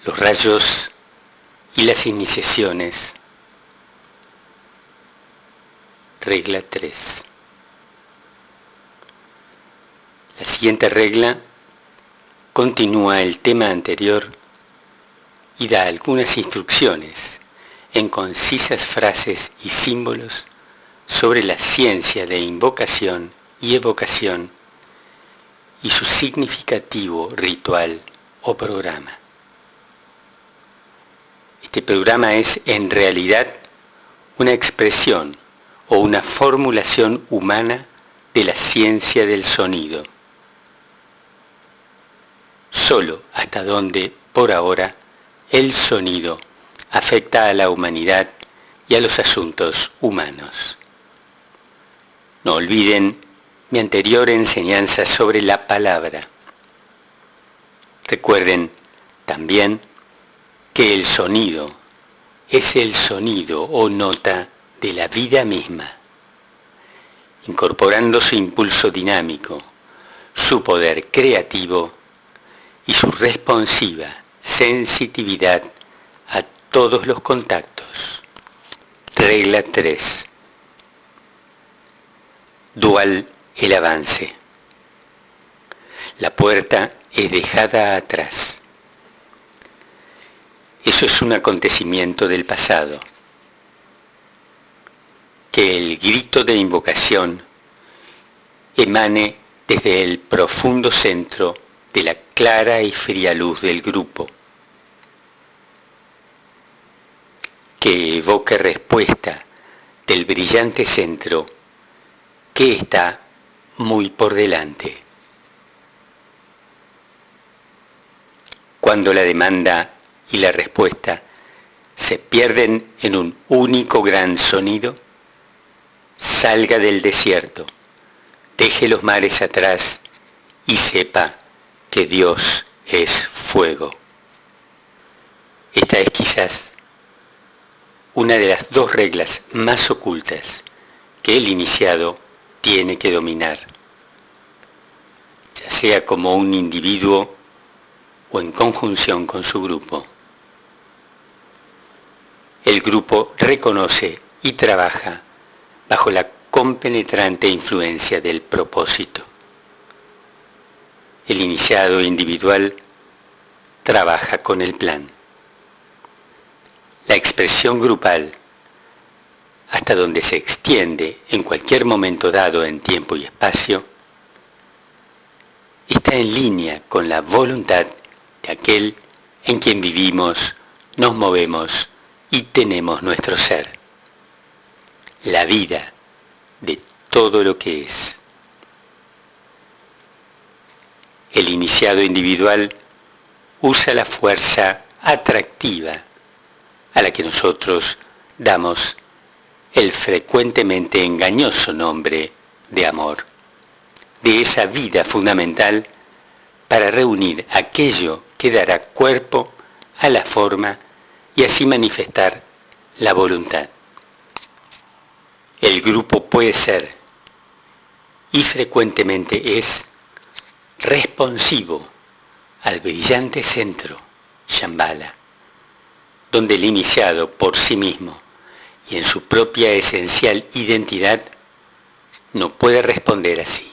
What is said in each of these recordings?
los rayos y las iniciaciones. Regla 3. La siguiente regla continúa el tema anterior y da algunas instrucciones en concisas frases y símbolos sobre la ciencia de invocación y evocación y su significativo ritual o programa. Este programa es en realidad una expresión o una formulación humana de la ciencia del sonido, solo hasta donde, por ahora, el sonido afecta a la humanidad y a los asuntos humanos. No olviden mi anterior enseñanza sobre la palabra. Recuerden también que el sonido es el sonido o nota de la vida misma, incorporando su impulso dinámico, su poder creativo y su responsiva sensitividad a todos los contactos. Regla 3. Dual el avance. La puerta es dejada atrás. Eso es un acontecimiento del pasado. Que el grito de invocación emane desde el profundo centro de la clara y fría luz del grupo. Que evoque respuesta del brillante centro que está muy por delante. Cuando la demanda y la respuesta se pierden en un único gran sonido, salga del desierto, deje los mares atrás y sepa que Dios es fuego. Esta es quizás una de las dos reglas más ocultas que el iniciado tiene que dominar, ya sea como un individuo o en conjunción con su grupo. El grupo reconoce y trabaja bajo la compenetrante influencia del propósito. El iniciado individual trabaja con el plan. La expresión grupal, hasta donde se extiende en cualquier momento dado en tiempo y espacio, está en línea con la voluntad de aquel en quien vivimos, nos movemos y tenemos nuestro ser. La vida de todo lo que es. El iniciado individual usa la fuerza atractiva a la que nosotros damos el frecuentemente engañoso nombre de amor, de esa vida fundamental para reunir aquello que dará cuerpo a la forma y así manifestar la voluntad. El grupo puede ser, y frecuentemente es, responsivo al brillante centro, Shambhala, donde el iniciado por sí mismo y en su propia esencial identidad no puede responder así.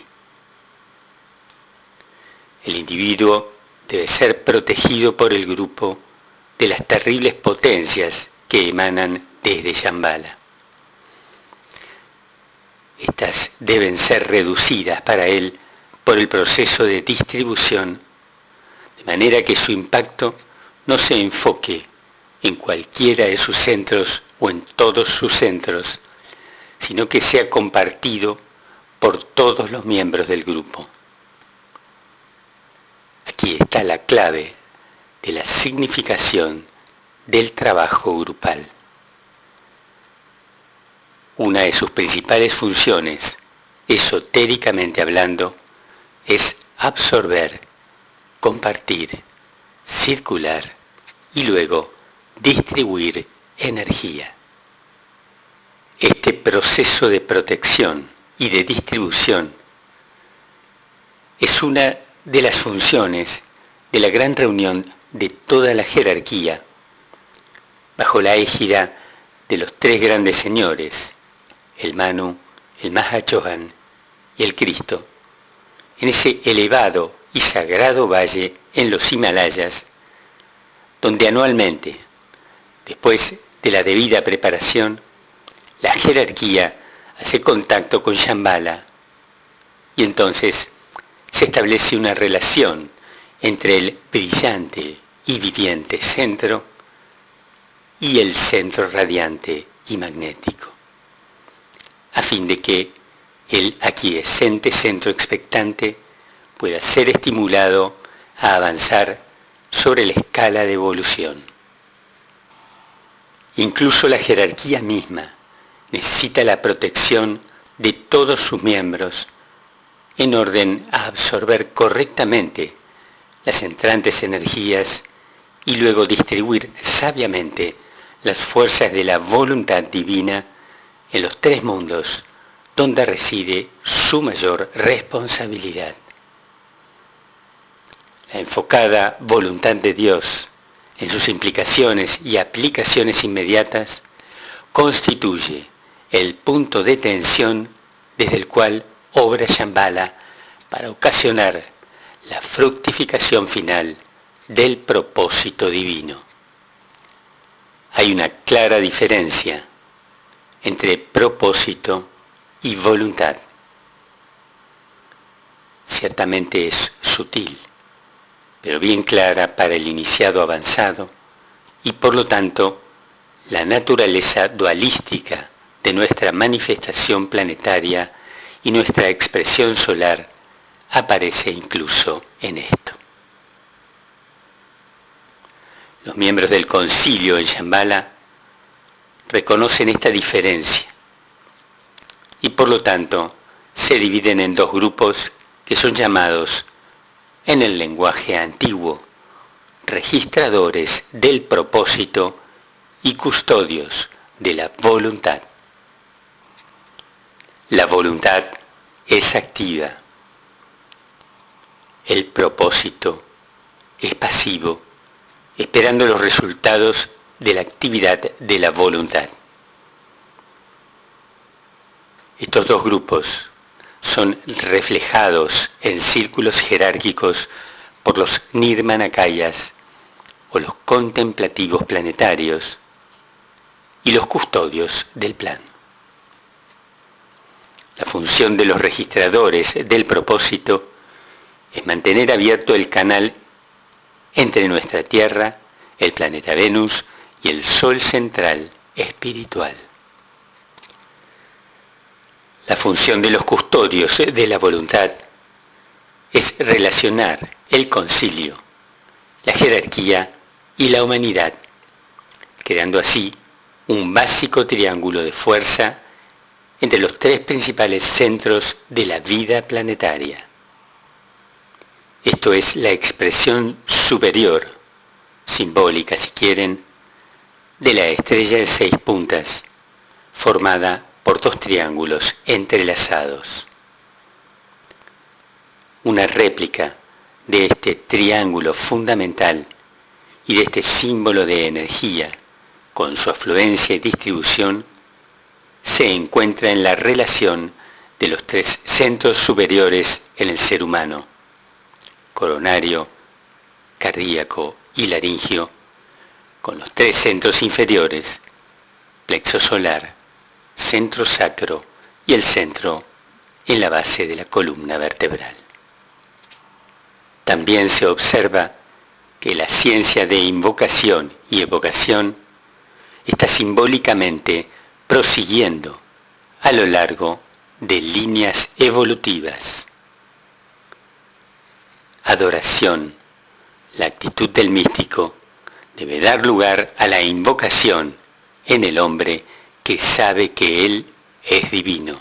El individuo debe ser protegido por el grupo de las terribles potencias que emanan desde Shambhala. Estas deben ser reducidas para él por el proceso de distribución, de manera que su impacto no se enfoque en cualquiera de sus centros o en todos sus centros, sino que sea compartido por todos los miembros del grupo. Aquí está la clave de la significación del trabajo grupal. Una de sus principales funciones, esotéricamente hablando, es absorber, compartir, circular y luego distribuir energía. Este proceso de protección y de distribución es una de las funciones de la gran reunión de toda la jerarquía, bajo la égida de los tres grandes señores, el Manu, el Mahachohan y el Cristo, en ese elevado y sagrado valle en los Himalayas, donde anualmente, después de la debida preparación, la jerarquía hace contacto con Shambhala y entonces se establece una relación entre el brillante y viviente centro y el centro radiante y magnético, a fin de que el aquiescente centro expectante pueda ser estimulado a avanzar sobre la escala de evolución. Incluso la jerarquía misma necesita la protección de todos sus miembros en orden a absorber correctamente las entrantes energías y luego distribuir sabiamente las fuerzas de la voluntad divina en los tres mundos donde reside su mayor responsabilidad. La enfocada voluntad de Dios en sus implicaciones y aplicaciones inmediatas constituye el punto de tensión desde el cual obra Shambhala para ocasionar la fructificación final del propósito divino. Hay una clara diferencia entre propósito y voluntad. Ciertamente es sutil, pero bien clara para el iniciado avanzado y por lo tanto la naturaleza dualística de nuestra manifestación planetaria y nuestra expresión solar aparece incluso en esto. Los miembros del concilio en Shambhala reconocen esta diferencia y por lo tanto se dividen en dos grupos que son llamados en el lenguaje antiguo registradores del propósito y custodios de la voluntad. La voluntad es activa. El propósito es pasivo, esperando los resultados de la actividad de la voluntad. Estos dos grupos son reflejados en círculos jerárquicos por los Nirmanakayas o los contemplativos planetarios y los custodios del plan. La función de los registradores del propósito es mantener abierto el canal entre nuestra Tierra, el planeta Venus y el Sol central espiritual. La función de los custodios de la voluntad es relacionar el concilio, la jerarquía y la humanidad, creando así un básico triángulo de fuerza entre los tres principales centros de la vida planetaria. Esto es la expresión superior, simbólica si quieren, de la estrella de 6 puntas, formada por 2 triángulos entrelazados. Una réplica de este triángulo fundamental y de este símbolo de energía, con su afluencia y distribución, se encuentra en la relación de los 3 centros superiores en el ser humano, coronario, cardíaco y laringio, con los 3 centros inferiores, plexo solar, centro sacro y el centro en la base de la columna vertebral. También se observa que la ciencia de invocación y evocación está simbólicamente prosiguiendo a lo largo de líneas evolutivas. Adoración, la actitud del místico, debe dar lugar a la invocación en el hombre que sabe que él es divino.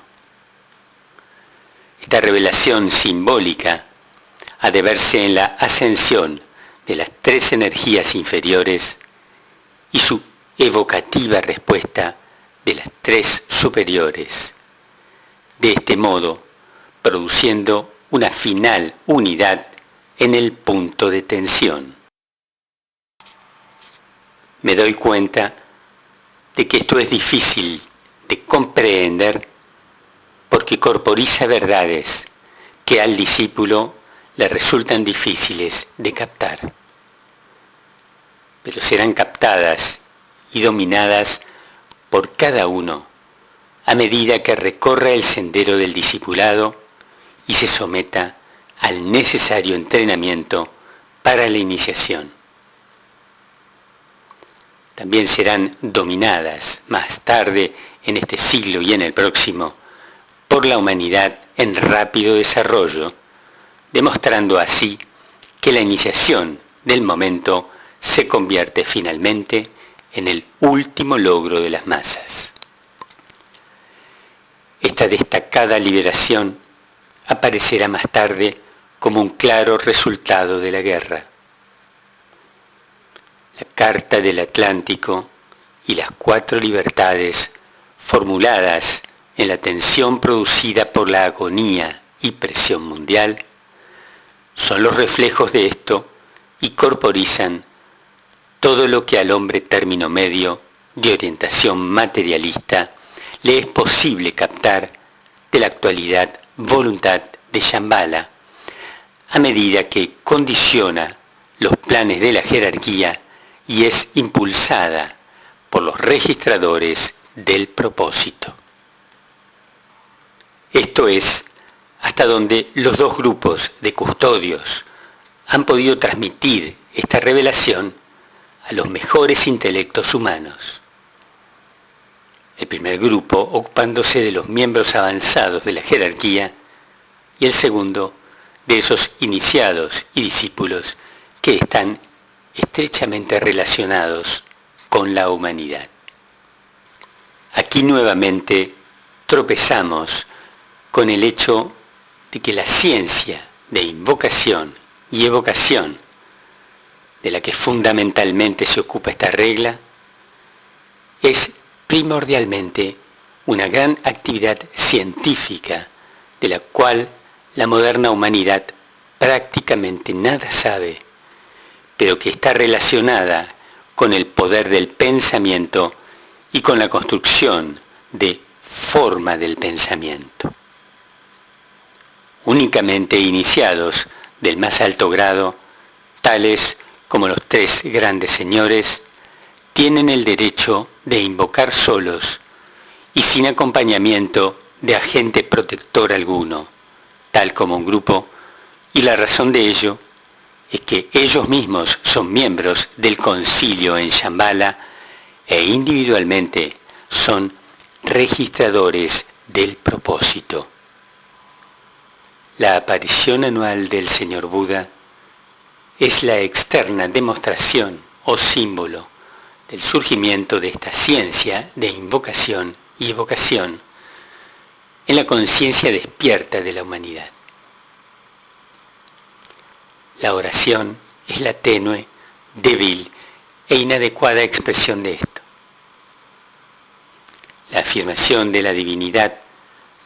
Esta revelación simbólica ha de verse en la ascensión de las 3 energías inferiores y su evocativa respuesta de las 3 superiores, de este modo produciendo una final unidad en el punto de tensión. me doy cuenta de que esto es difícil de comprender porque corporiza verdades que al discípulo le resultan difíciles de captar. Pero serán captadas y dominadas por cada uno a medida que recorra el sendero del discipulado y se someta al necesario entrenamiento para la iniciación. También serán dominadas más tarde en este siglo y en el próximo por la humanidad en rápido desarrollo, demostrando así que la iniciación del momento se convierte finalmente en el último logro de las masas. Esta destacada liberación aparecerá más tarde como un claro resultado de la guerra. La Carta del Atlántico y las 4 libertades formuladas en la tensión producida por la agonía y presión mundial son los reflejos de esto y corporizan todo lo que al hombre término medio de orientación materialista le es posible captar de la actualidad voluntad de Shambhala, a medida que condiciona los planes de la jerarquía y es impulsada por los registradores del propósito. Esto es hasta donde los dos grupos de custodios han podido transmitir esta revelación a los mejores intelectos humanos. El primer grupo ocupándose de los miembros avanzados de la jerarquía y el segundo de esos iniciados y discípulos que están estrechamente relacionados con la humanidad. Aquí nuevamente tropezamos con el hecho de que la ciencia de invocación y evocación, de la que fundamentalmente se ocupa esta regla, es primordialmente una gran actividad científica de la cual la moderna humanidad prácticamente nada sabe, pero que está relacionada con el poder del pensamiento y con la construcción de forma del pensamiento. Únicamente iniciados del más alto grado, tales como los 3 grandes señores, tienen el derecho de invocar solos y sin acompañamiento de agente protector alguno, tal como un grupo, y la razón de ello es que ellos mismos son miembros del concilio en Shambhala e individualmente son registradores del propósito. La aparición anual del Señor Buda es la externa demostración o símbolo del surgimiento de esta ciencia de invocación y evocación en la conciencia despierta de la humanidad. La oración es la tenue, débil e inadecuada expresión de esto. La afirmación de la divinidad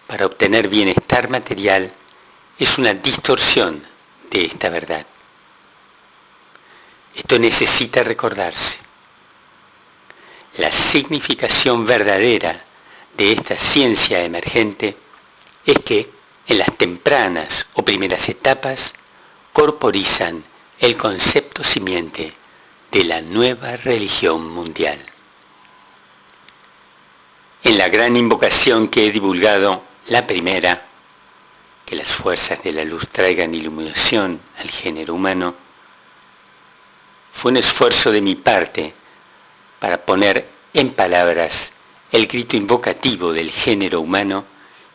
para obtener bienestar material es una distorsión de esta verdad. Esto necesita recordarse. La significación verdadera de esta ciencia emergente es que en las tempranas o primeras etapas corporizan el concepto simiente de la nueva religión mundial. En la gran invocación que he divulgado, la primera, que las fuerzas de la luz traigan iluminación al género humano, fue un esfuerzo de mi parte para poner en palabras el grito invocativo del género humano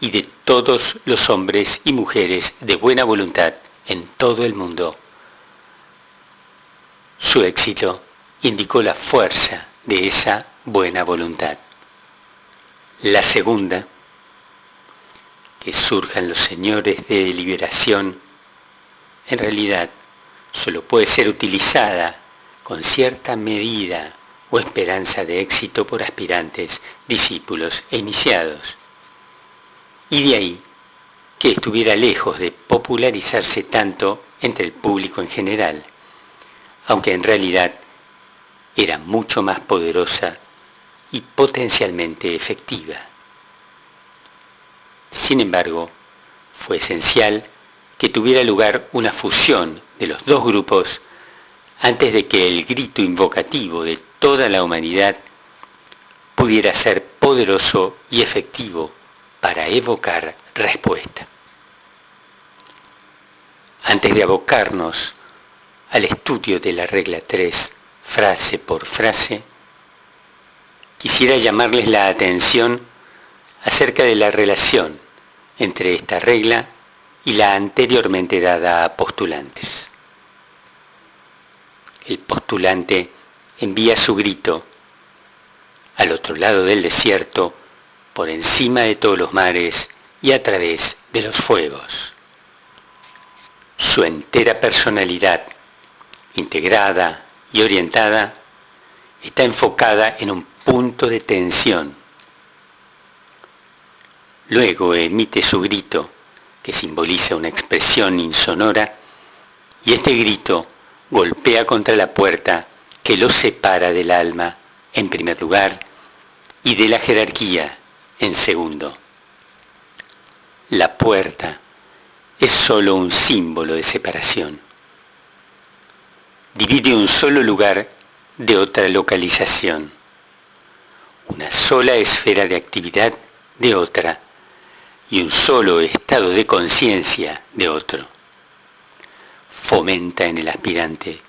y de todos los hombres y mujeres de buena voluntad en todo el mundo. Su éxito indicó la fuerza de esa buena voluntad. La segunda, que surjan los señores de liberación, en realidad solo puede ser utilizada con cierta medida o esperanza de éxito por aspirantes, discípulos e iniciados. Y de ahí que estuviera lejos de popularizarse tanto entre el público en general, aunque en realidad era mucho más poderosa y potencialmente efectiva. Sin embargo, fue esencial que tuviera lugar una fusión de los dos grupos antes de que el grito invocativo de toda la humanidad pudiera ser poderoso y efectivo para evocar respuesta. Antes de abocarnos al estudio de la regla 3, frase por frase, quisiera llamarles la atención acerca de la relación entre esta regla y la anteriormente dada a postulantes. El postulante envía su grito al otro lado del desierto, por encima de todos los mares y a través de los fuegos. Su entera personalidad, integrada y orientada, está enfocada en un punto de tensión. Luego emite su grito, que simboliza una expresión insonora, y este grito golpea contra la puerta que lo separa del alma, en primer lugar, y de la jerarquía, en segundo. La puerta es solo un símbolo de separación. Divide un solo lugar de otra localización, una sola esfera de actividad de otra y un solo estado de conciencia de otro. Fomenta en el aspirante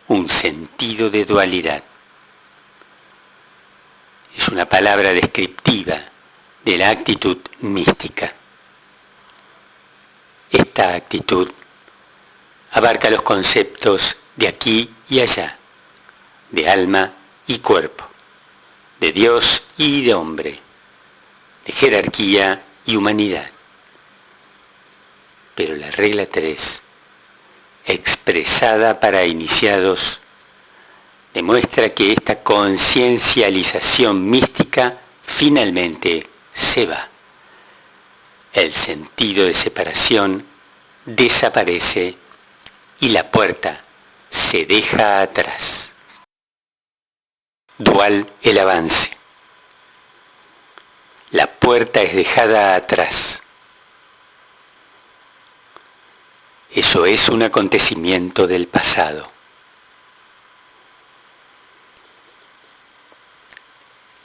un sentido de dualidad. Es una palabra descriptiva de la actitud mística. Esta actitud abarca los conceptos de aquí y allá, de alma y cuerpo, de Dios y de hombre, de jerarquía y humanidad. Pero la regla 3, expresada para iniciados, demuestra que esta conciencialización mística finalmente se va. El sentido de separación desaparece y la puerta se deja atrás. Dual el avance. La puerta es dejada atrás. Eso es un acontecimiento del pasado.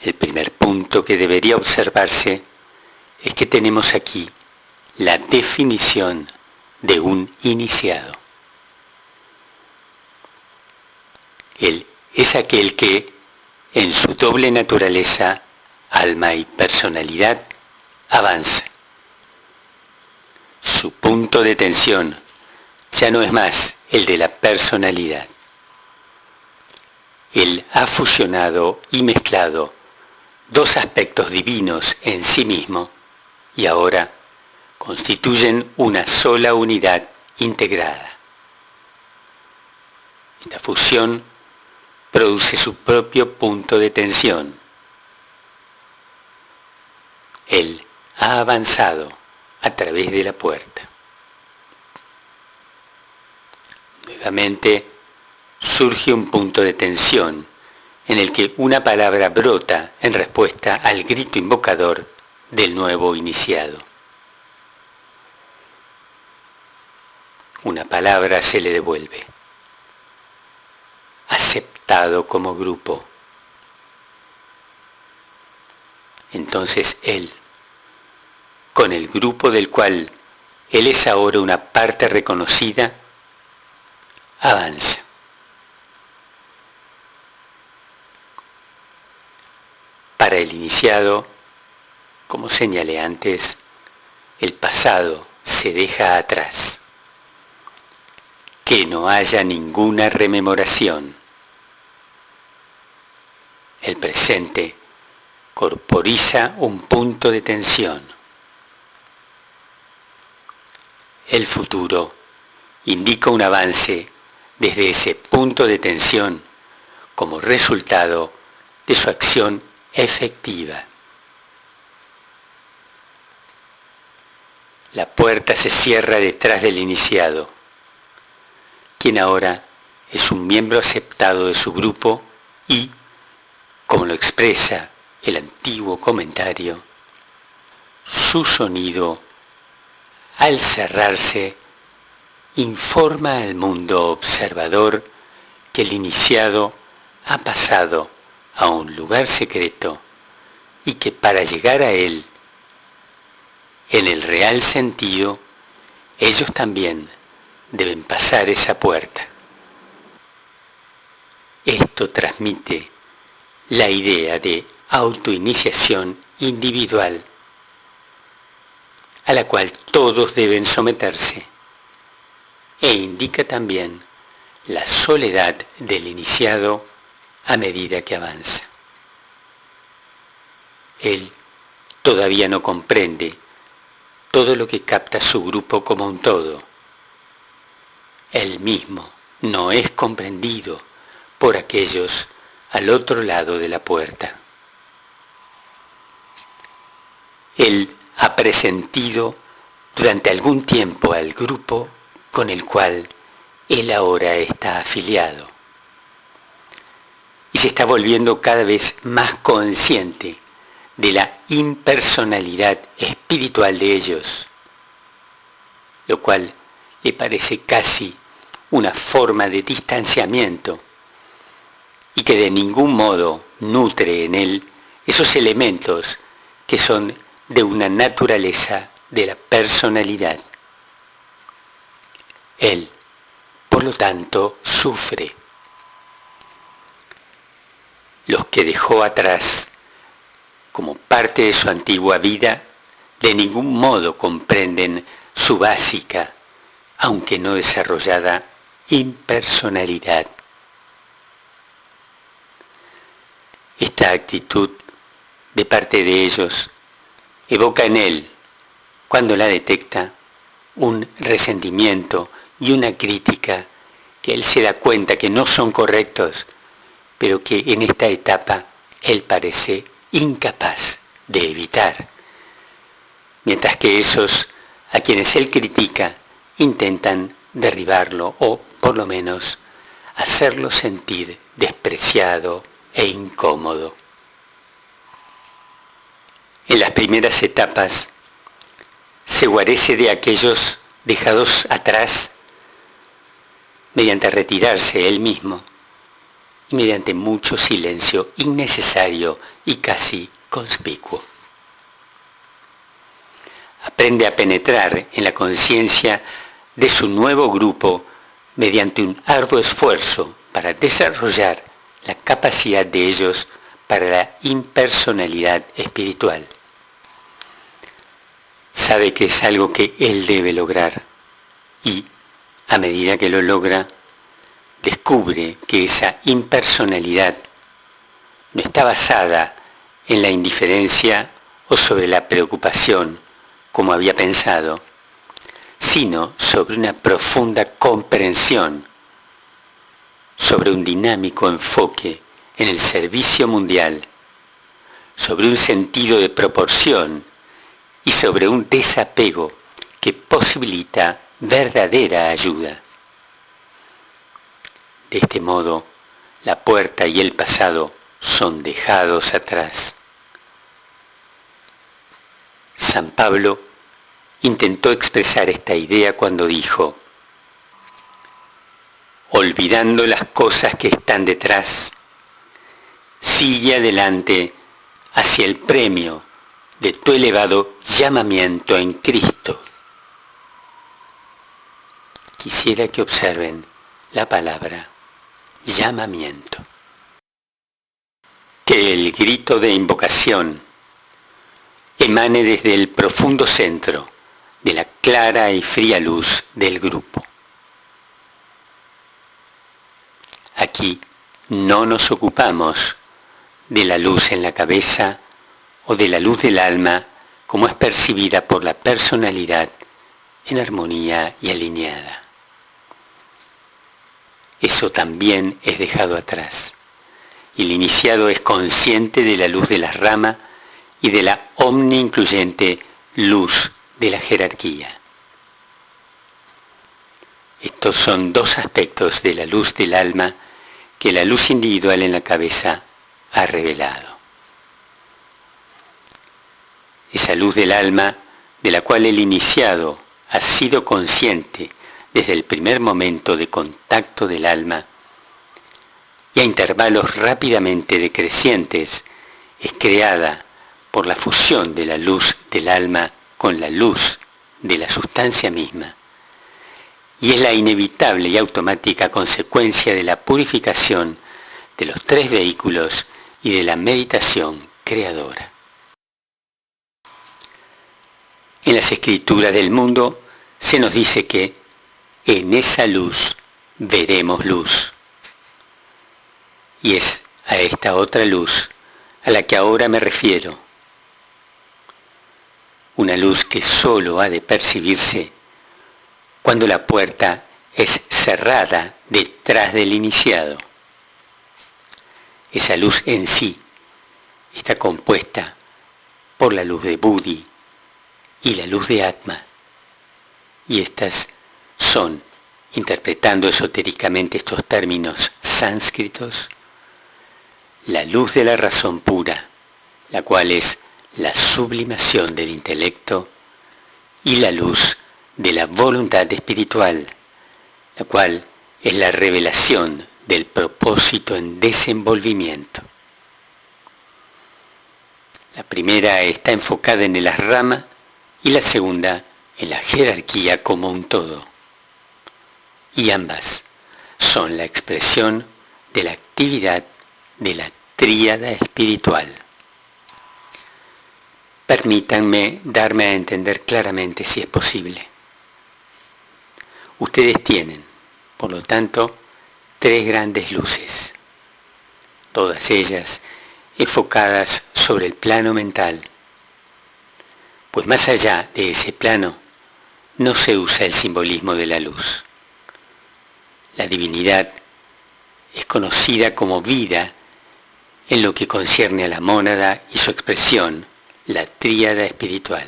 El primer punto que debería observarse es que tenemos aquí la definición de un iniciado. Él es aquel que, en su doble naturaleza, alma y personalidad, avanza. Su punto de tensión ya no es más el de la personalidad. Él ha fusionado y mezclado dos aspectos divinos en sí mismo y ahora constituyen una sola unidad integrada. Esta fusión produce su propio punto de tensión. Él ha avanzado a través de la puerta. Nuevamente surge un punto de tensión en el que una palabra brota en respuesta al grito invocador del nuevo iniciado. Una palabra se le devuelve. Aceptado como grupo. Entonces él, con el grupo del cual él es ahora una parte reconocida, avanza. Para el iniciado, como señalé antes, el pasado se deja atrás. Que no haya ninguna rememoración. El presente corporiza un punto de tensión. El futuro indica un avance desde ese punto de tensión como resultado de su acción efectiva. La puerta se cierra detrás del iniciado, quien ahora es un miembro aceptado de su grupo y, como lo expresa el antiguo comentario, su sonido, al cerrarse, informa al mundo observador que el iniciado ha pasado a un lugar secreto y que para llegar a él, en el real sentido, ellos también deben pasar esa puerta. Esto transmite la idea de autoiniciación individual, a la cual todos deben someterse, e indica también la soledad del iniciado a medida que avanza. Él todavía no comprende todo lo que capta su grupo como un todo. Él mismo no es comprendido por aquellos al otro lado de la puerta. Él ha presentido durante algún tiempo al grupo con el cual él ahora está afiliado y se está volviendo cada vez más consciente de la impersonalidad espiritual de ellos, lo cual le parece casi una forma de distanciamiento y que de ningún modo nutre en él esos elementos que son de una naturaleza de la personalidad. Él, por lo tanto, sufre. Los que dejó atrás como parte de su antigua vida, de ningún modo comprenden su básica, aunque no desarrollada, impersonalidad. Esta actitud de parte de ellos evoca en él, cuando la detecta, un resentimiento y una crítica que él se da cuenta que no son correctos, pero que en esta etapa él parece incapaz de evitar, mientras que esos a quienes él critica intentan derribarlo o, por lo menos, hacerlo sentir despreciado e incómodo. En las primeras etapas se guarece de aquellos dejados atrás mediante retirarse él mismo y mediante mucho silencio innecesario y casi conspicuo. Aprende a penetrar en la conciencia de su nuevo grupo mediante un arduo esfuerzo para desarrollar la capacidad de ellos para la impersonalidad espiritual. Sabe que es algo que él debe lograr y, a medida que lo logra, descubre que esa impersonalidad no está basada en la indiferencia o sobre la preocupación, como había pensado, sino sobre una profunda comprensión, sobre un dinámico enfoque en el servicio mundial, sobre un sentido de proporción y sobre un desapego que posibilita verdadera ayuda. De este modo, la puerta y el pasado son dejados atrás. San Pablo intentó expresar esta idea cuando dijo: olvidando las cosas que están detrás, sigue adelante hacia el premio de tu elevado llamamiento en Cristo. Quisiera que observen la palabra llamamiento. Que el grito de invocación emane desde el profundo centro de la clara y fría luz del grupo. Aquí no nos ocupamos de la luz en la cabeza o de la luz del alma como es percibida por la personalidad en armonía y alineada. Eso también es dejado atrás. Y el iniciado es consciente de la luz de la rama y de la omni-incluyente luz de la jerarquía. Estos son dos aspectos de la luz del alma que la luz individual en la cabeza ha revelado. Esa luz del alma de la cual el iniciado ha sido consciente desde el primer momento de contacto del alma y a intervalos rápidamente decrecientes, es creada por la fusión de la luz del alma con la luz de la sustancia misma, y es la inevitable y automática consecuencia de la purificación de los tres vehículos y de la meditación creadora. En las escrituras del mundo se nos dice que en esa luz veremos luz. Y es a esta otra luz a la que ahora me refiero. Una luz que solo ha de percibirse cuando la puerta es cerrada detrás del iniciado. Esa luz en sí está compuesta por la luz de Buddhi y la luz de Atma. Y estas son, interpretando esotéricamente estos términos sánscritos, la luz de la razón pura, la cual es la sublimación del intelecto, y la luz de la voluntad espiritual, la cual es la revelación del propósito en desenvolvimiento. La primera está enfocada en el asrama y la segunda en la jerarquía como un todo. Y ambas son la expresión de la actividad de la tríada espiritual. Permítanme darme a entender claramente si es posible. Ustedes tienen, por lo tanto, tres grandes luces, todas ellas enfocadas sobre el plano mental, pues más allá de ese plano no se usa el simbolismo de la luz. La divinidad es conocida como vida en lo que concierne a la mónada y su expresión, la tríada espiritual.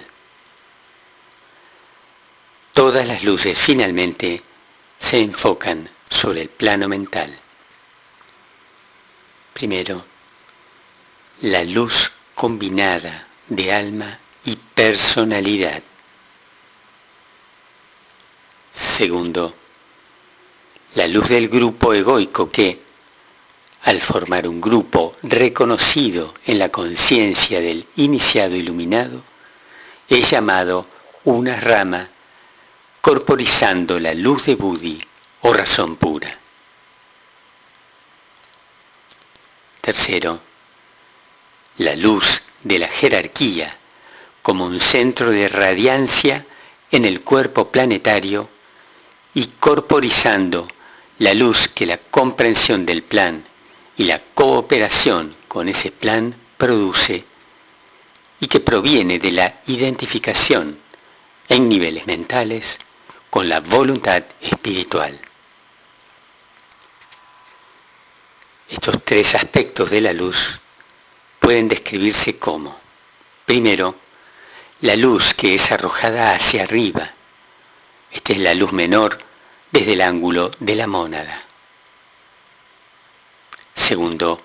Todas las luces finalmente se enfocan sobre el plano mental. Primero, la luz combinada de alma y personalidad. Segundo, la luz del grupo egoico que, al formar un grupo reconocido en la conciencia del iniciado iluminado, es llamado una rama, corporizando la luz de Buddhi o razón pura. Tercero, la luz de la jerarquía como un centro de radiancia en el cuerpo planetario y corporizando la luz que la comprensión del plan y la cooperación con ese plan produce y que proviene de la identificación en niveles mentales con la voluntad espiritual. Estos tres aspectos de la luz pueden describirse como, primero, la luz que es arrojada hacia arriba. Esta es la luz menor desde el ángulo de la mónada. Segundo,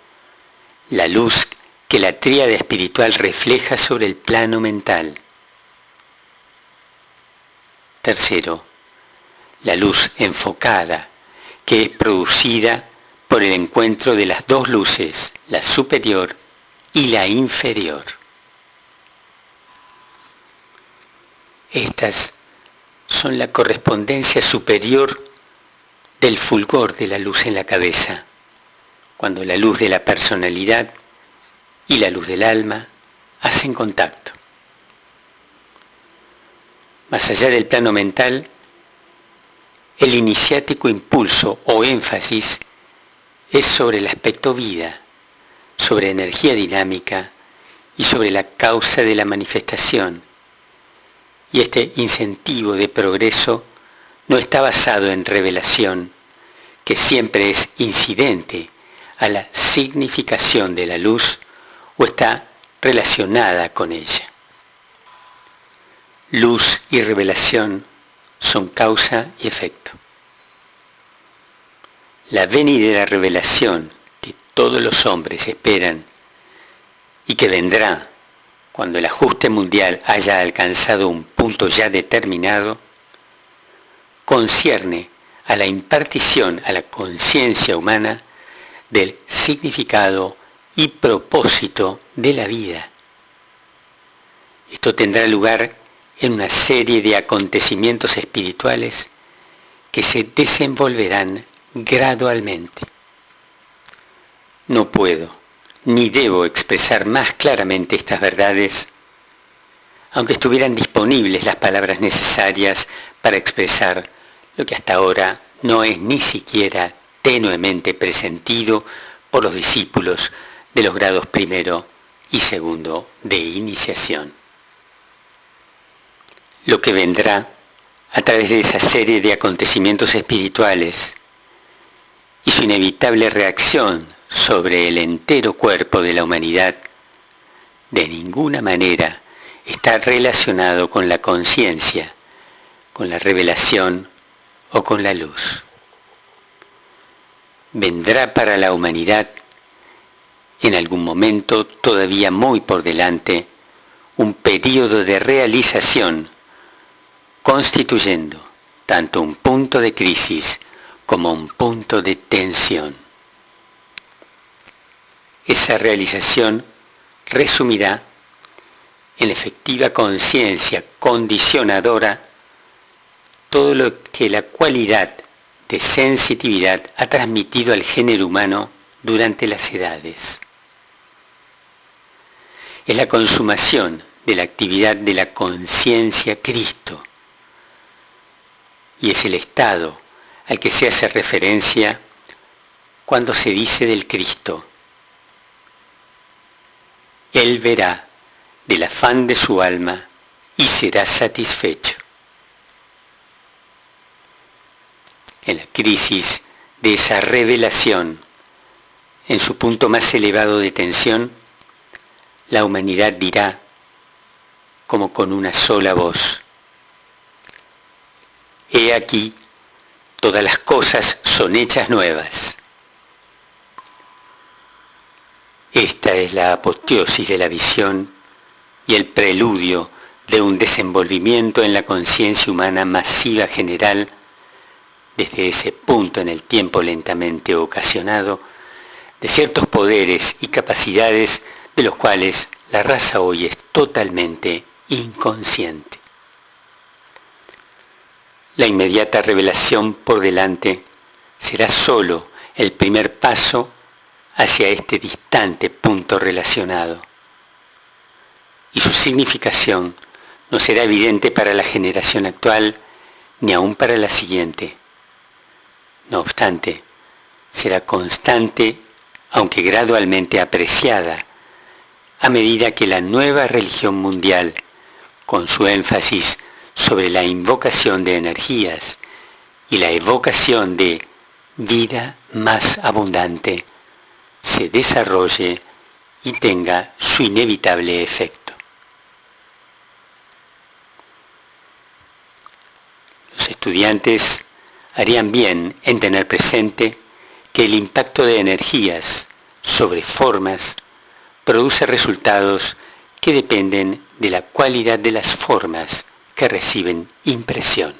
la luz que la tríada espiritual refleja sobre el plano mental. Tercero, la luz enfocada que es producida por el encuentro de las dos luces, la superior y la inferior. Estas son la correspondencia superior del fulgor de la luz en la cabeza, cuando la luz de la personalidad y la luz del alma hacen contacto. Más allá del plano mental, el iniciático impulso o énfasis es sobre el aspecto vida, sobre energía dinámica y sobre la causa de la manifestación. Y este incentivo de progreso no está basado en revelación, que siempre es incidente a la significación de la luz o está relacionada con ella. Luz y revelación son causa y efecto. la venidera revelación que todos los hombres esperan y que vendrá cuando el ajuste mundial haya alcanzado un punto ya determinado, concierne a la impartición a la conciencia humana del significado y propósito de la vida. Esto tendrá lugar en una serie de acontecimientos espirituales que se desenvolverán gradualmente. No puedo ni debo expresar más claramente estas verdades, aunque estuvieran disponibles las palabras necesarias para expresar lo que hasta ahora no es ni siquiera tenuemente presentido por los discípulos de los grados primero y segundo de iniciación. Lo que vendrá a través de esa serie de acontecimientos espirituales y su inevitable reacción sobre el entero cuerpo de la humanidad, de ninguna manera está relacionado con la conciencia, con la revelación o con la luz. Vendrá para la humanidad, en algún momento todavía muy por delante, un período de realización, constituyendo tanto un punto de crisis como un punto de tensión. Esa realización resumirá en efectiva conciencia condicionadora todo lo que la cualidad de sensitividad ha transmitido al género humano durante las edades. Es la consumación de la actividad de la conciencia Cristo y es el estado al que se hace referencia cuando se dice del Cristo: Él verá del afán de su alma y será satisfecho. En la crisis de esa revelación, en su punto más elevado de tensión, la humanidad dirá, como con una sola voz: He aquí, todas las cosas son hechas nuevas. Esta es la apoteosis de la visión y el preludio de un desenvolvimiento en la conciencia humana masiva general desde ese punto en el tiempo lentamente ocasionado de ciertos poderes y capacidades de los cuales la raza hoy es totalmente inconsciente. La inmediata revelación por delante será sólo el primer paso hacia este distante punto relacionado, y su significación no será evidente para la generación actual ni aún para la siguiente. No obstante, será constante, aunque gradualmente apreciada, a medida que la nueva religión mundial, con su énfasis sobre la invocación de energías y la evocación de vida más abundante, se desarrolle y tenga su inevitable efecto. Los estudiantes harían bien en tener presente que el impacto de energías sobre formas produce resultados que dependen de la cualidad de las formas que reciben impresión.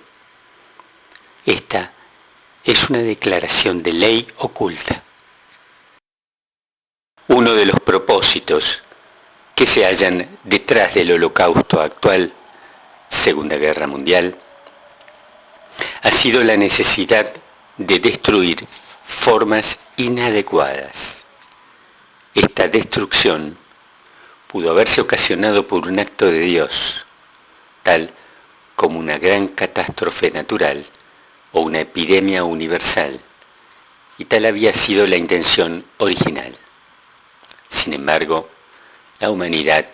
Esta es una declaración de ley oculta. Uno de los propósitos que se hallan detrás del holocausto actual, Segunda Guerra Mundial, ha sido la necesidad de destruir formas inadecuadas. Esta destrucción pudo haberse ocasionado por un acto de Dios, tal como una gran catástrofe natural o una epidemia universal, y tal había sido la intención original. Sin embargo, la humanidad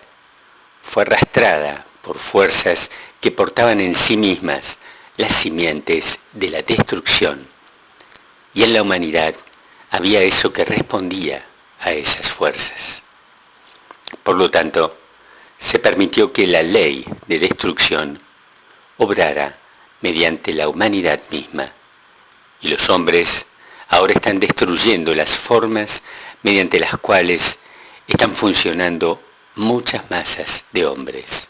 fue arrastrada por fuerzas que portaban en sí mismas las simientes de la destrucción, y en la humanidad había eso que respondía a esas fuerzas. Por lo tanto, se permitió que la ley de destrucción obrara mediante la humanidad misma, y los hombres ahora están destruyendo las formas mediante las cuales están funcionando muchas masas de hombres.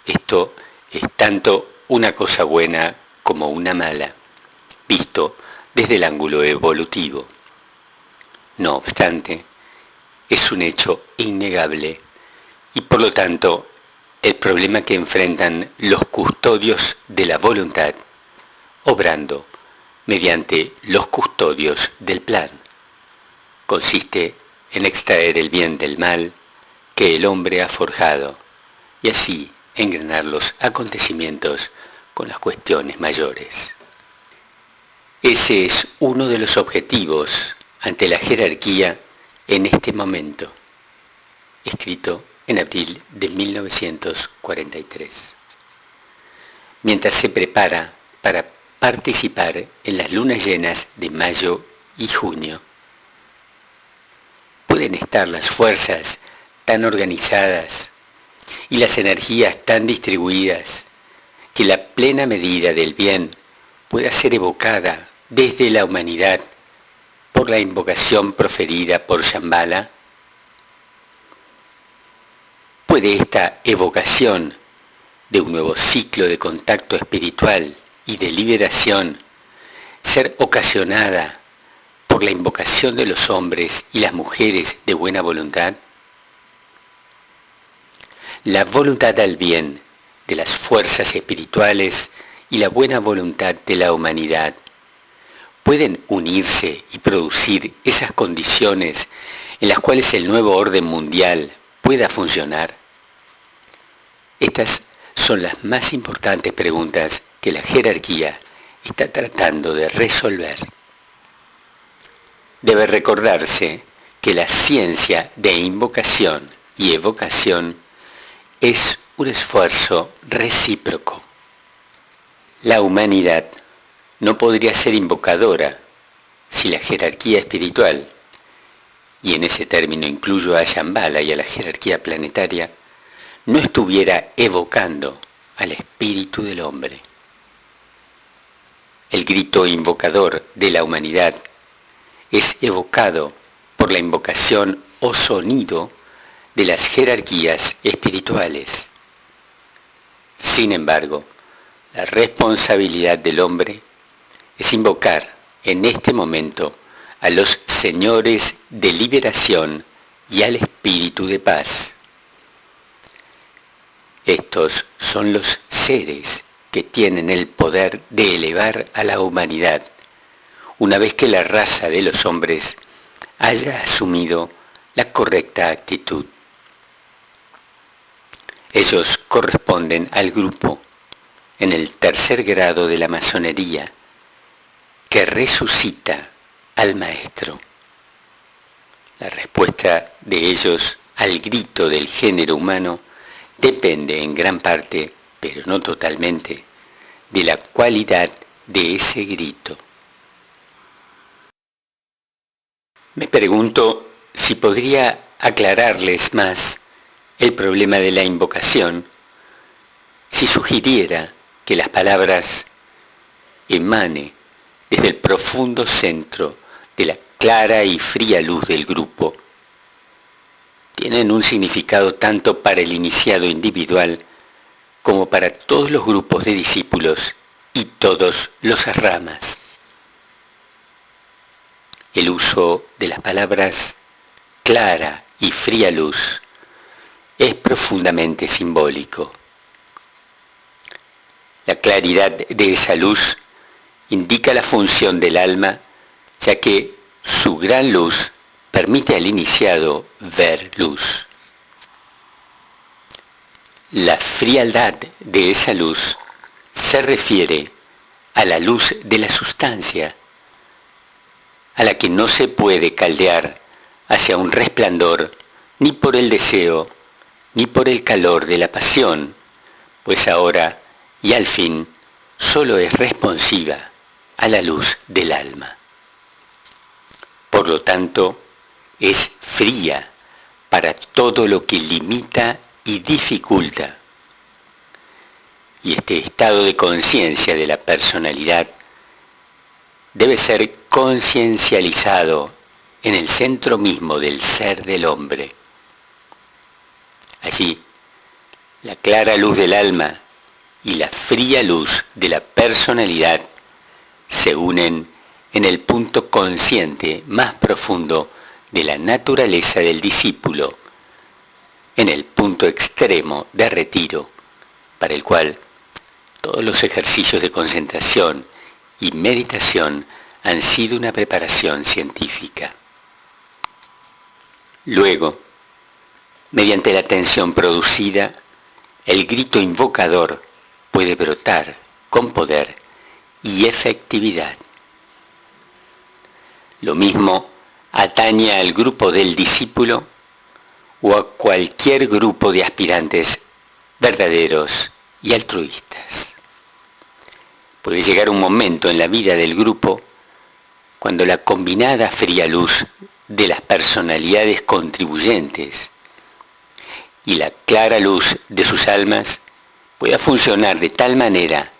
Esto es tanto una cosa buena como una mala, visto desde el ángulo evolutivo. No obstante, es un hecho innegable y por lo tanto el problema que enfrentan los custodios de la voluntad, obrando mediante los custodios del plan, consiste en extraer el bien del mal que el hombre ha forjado y así engranar los acontecimientos con las cuestiones mayores. Ese es uno de los objetivos ante la jerarquía en este momento, escrito en abril de 1943. Mientras se prepara para participar en las lunas llenas de mayo y junio, pueden estar las fuerzas tan organizadas y las energías tan distribuidas que la plena medida del bien pueda ser evocada desde la humanidad por la invocación proferida por Shambhala. ¿Puede esta evocación de un nuevo ciclo de contacto espiritual y de liberación ser ocasionada por la invocación de los hombres y las mujeres de buena voluntad? La voluntad al bien de las fuerzas espirituales y la buena voluntad de la humanidad pueden unirse y producir esas condiciones en las cuales el nuevo orden mundial pueda funcionar. Estas son las más importantes preguntas que la jerarquía está tratando de resolver. Debe recordarse que la ciencia de invocación y evocación es un esfuerzo recíproco. La humanidad no podría ser invocadora si la jerarquía espiritual, y en ese término incluyo a Shambhala y a la jerarquía planetaria, no estuviera evocando al espíritu del hombre. El grito invocador de la humanidad es evocado por la invocación o sonido de las jerarquías espirituales. Sin embargo, la responsabilidad del hombre es invocar en este momento a los señores de liberación y al espíritu de paz. Estos son los seres que tienen el poder de elevar a la humanidad, una vez que la raza de los hombres haya asumido la correcta actitud. Ellos corresponden al grupo en el tercer grado de la masonería que resucita al maestro. La respuesta de ellos al grito del género humano depende en gran parte, pero no totalmente, de la cualidad de ese grito. Me pregunto si podría aclararles más el problema de la invocación si sugiriera que las palabras emane desde el profundo centro de la clara y fría luz del grupo tienen un significado tanto para el iniciado individual como para todos los grupos de discípulos y todos los ramas. El uso de las palabras clara y fría luz es profundamente simbólico. La claridad de esa luz indica la función del alma, ya que su gran luz permite al iniciado ver luz. La frialdad de esa luz se refiere a la luz de la sustancia, a la que no se puede caldear hacia un resplandor ni por el deseo, ni por el calor de la pasión, pues ahora y al fin solo es responsiva a la luz del alma. Por lo tanto, es fría para todo lo que limita y dificulta. Y este estado de conciencia de la personalidad debe ser conciencializado en el centro mismo del ser del hombre. Allí, la clara luz del alma y la fría luz de la personalidad se unen en el punto consciente más profundo de la naturaleza del discípulo, en el punto extremo de retiro, para el cual todos los ejercicios de concentración y meditación han sido una preparación científica. Luego, mediante la tensión producida, el grito invocador puede brotar con poder y efectividad. Lo mismo atañe al grupo del discípulo o a cualquier grupo de aspirantes verdaderos y altruistas. Puede llegar un momento en la vida del grupo cuando la combinada fría luz de las personalidades contribuyentes y la clara luz de sus almas pueda funcionar de tal manera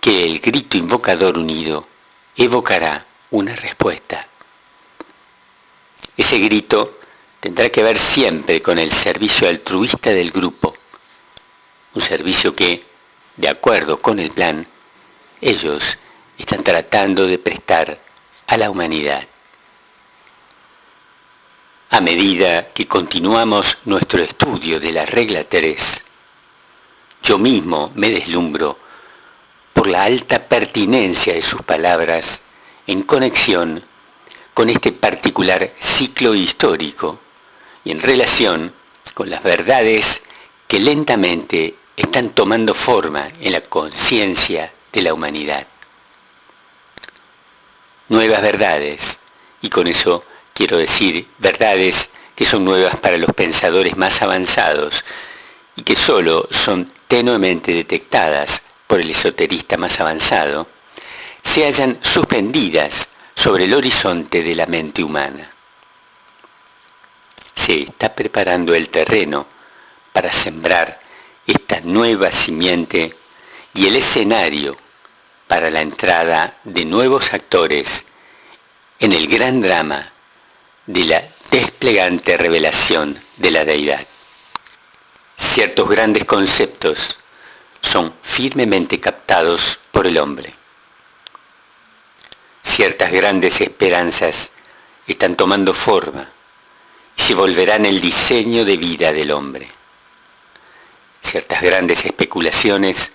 que el grito invocador unido evocará una respuesta. Ese grito tendrá que ver siempre con el servicio altruista del grupo, un servicio que, de acuerdo con el plan, ellos están tratando de prestar a la humanidad. A medida que continuamos nuestro estudio de la regla 3, yo mismo me deslumbro por la alta pertinencia de sus palabras en conexión con este particular ciclo histórico y en relación con las verdades que lentamente están tomando forma en la conciencia de la humanidad. Nuevas verdades, y con eso quiero decir verdades que son nuevas para los pensadores más avanzados y que solo son tenuemente detectadas por el esoterista más avanzado, se hallan suspendidas sobre el horizonte de la mente humana. Se está preparando el terreno para sembrar esta nueva simiente y el escenario para la entrada de nuevos actores en el gran drama de la desplegante revelación de la deidad. Ciertos grandes conceptos son firmemente captados por el hombre. Ciertas grandes esperanzas están tomando forma y se volverán el diseño de vida del hombre. Ciertas grandes especulaciones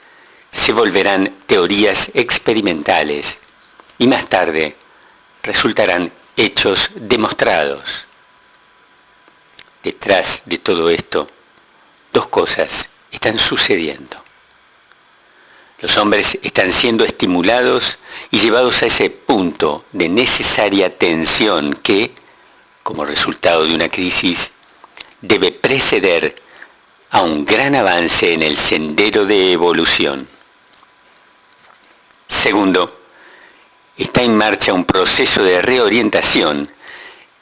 se volverán teorías experimentales y más tarde resultarán hechos demostrados. Detrás de todo esto, dos cosas están sucediendo. Los hombres están siendo estimulados y llevados a ese punto de necesaria tensión que, como resultado de una crisis, debe preceder a un gran avance en el sendero de evolución. Segundo, está en marcha un proceso de reorientación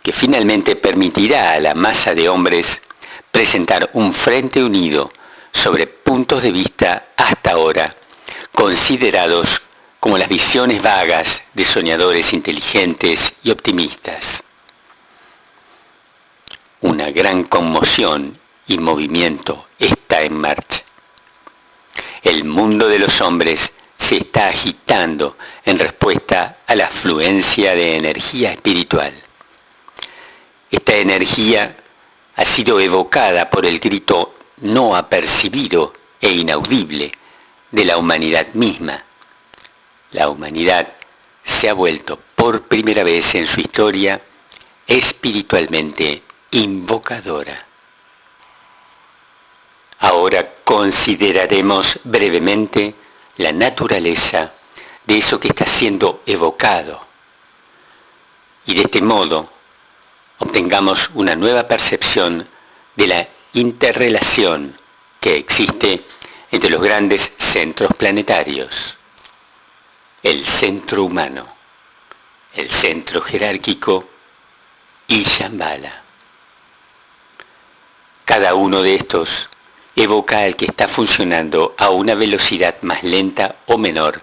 que finalmente permitirá a la masa de hombres presentar un frente unido sobre puntos de vista hasta ahora considerados como las visiones vagas de soñadores inteligentes y optimistas. Una gran conmoción y movimiento está en marcha. El mundo de los hombres se está agitando en respuesta a la afluencia de energía espiritual. Esta energía ha sido evocada por el grito no apercibido e inaudible de la humanidad misma. La humanidad se ha vuelto por primera vez en su historia espiritualmente invocadora. Ahora consideraremos brevemente la naturaleza de eso que está siendo evocado y de este modo obtengamos una nueva percepción de la interrelación que existe entre los grandes centros planetarios, el centro humano, el centro jerárquico y Shambhala. Cada uno de estos evoca al que está funcionando a una velocidad más lenta o menor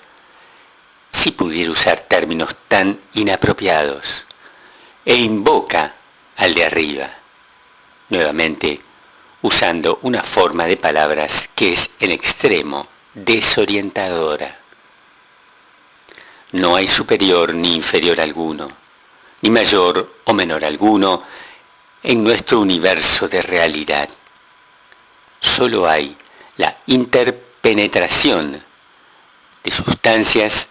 si pudiera usar términos tan inapropiados, e invoca al de arriba, nuevamente usando una forma de palabras que es en extremo desorientadora. No hay superior ni inferior alguno, ni mayor o menor alguno en nuestro universo de realidad. Solo hay la interpenetración de sustancias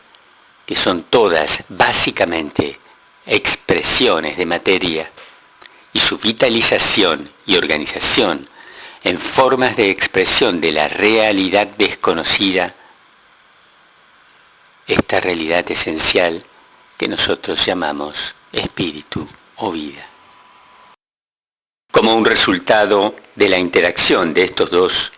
que son todas básicamente expresiones de materia y su vitalización y organización en formas de expresión de la realidad desconocida, esta realidad esencial que nosotros llamamos espíritu o vida. Como un resultado de la interacción de estos dos,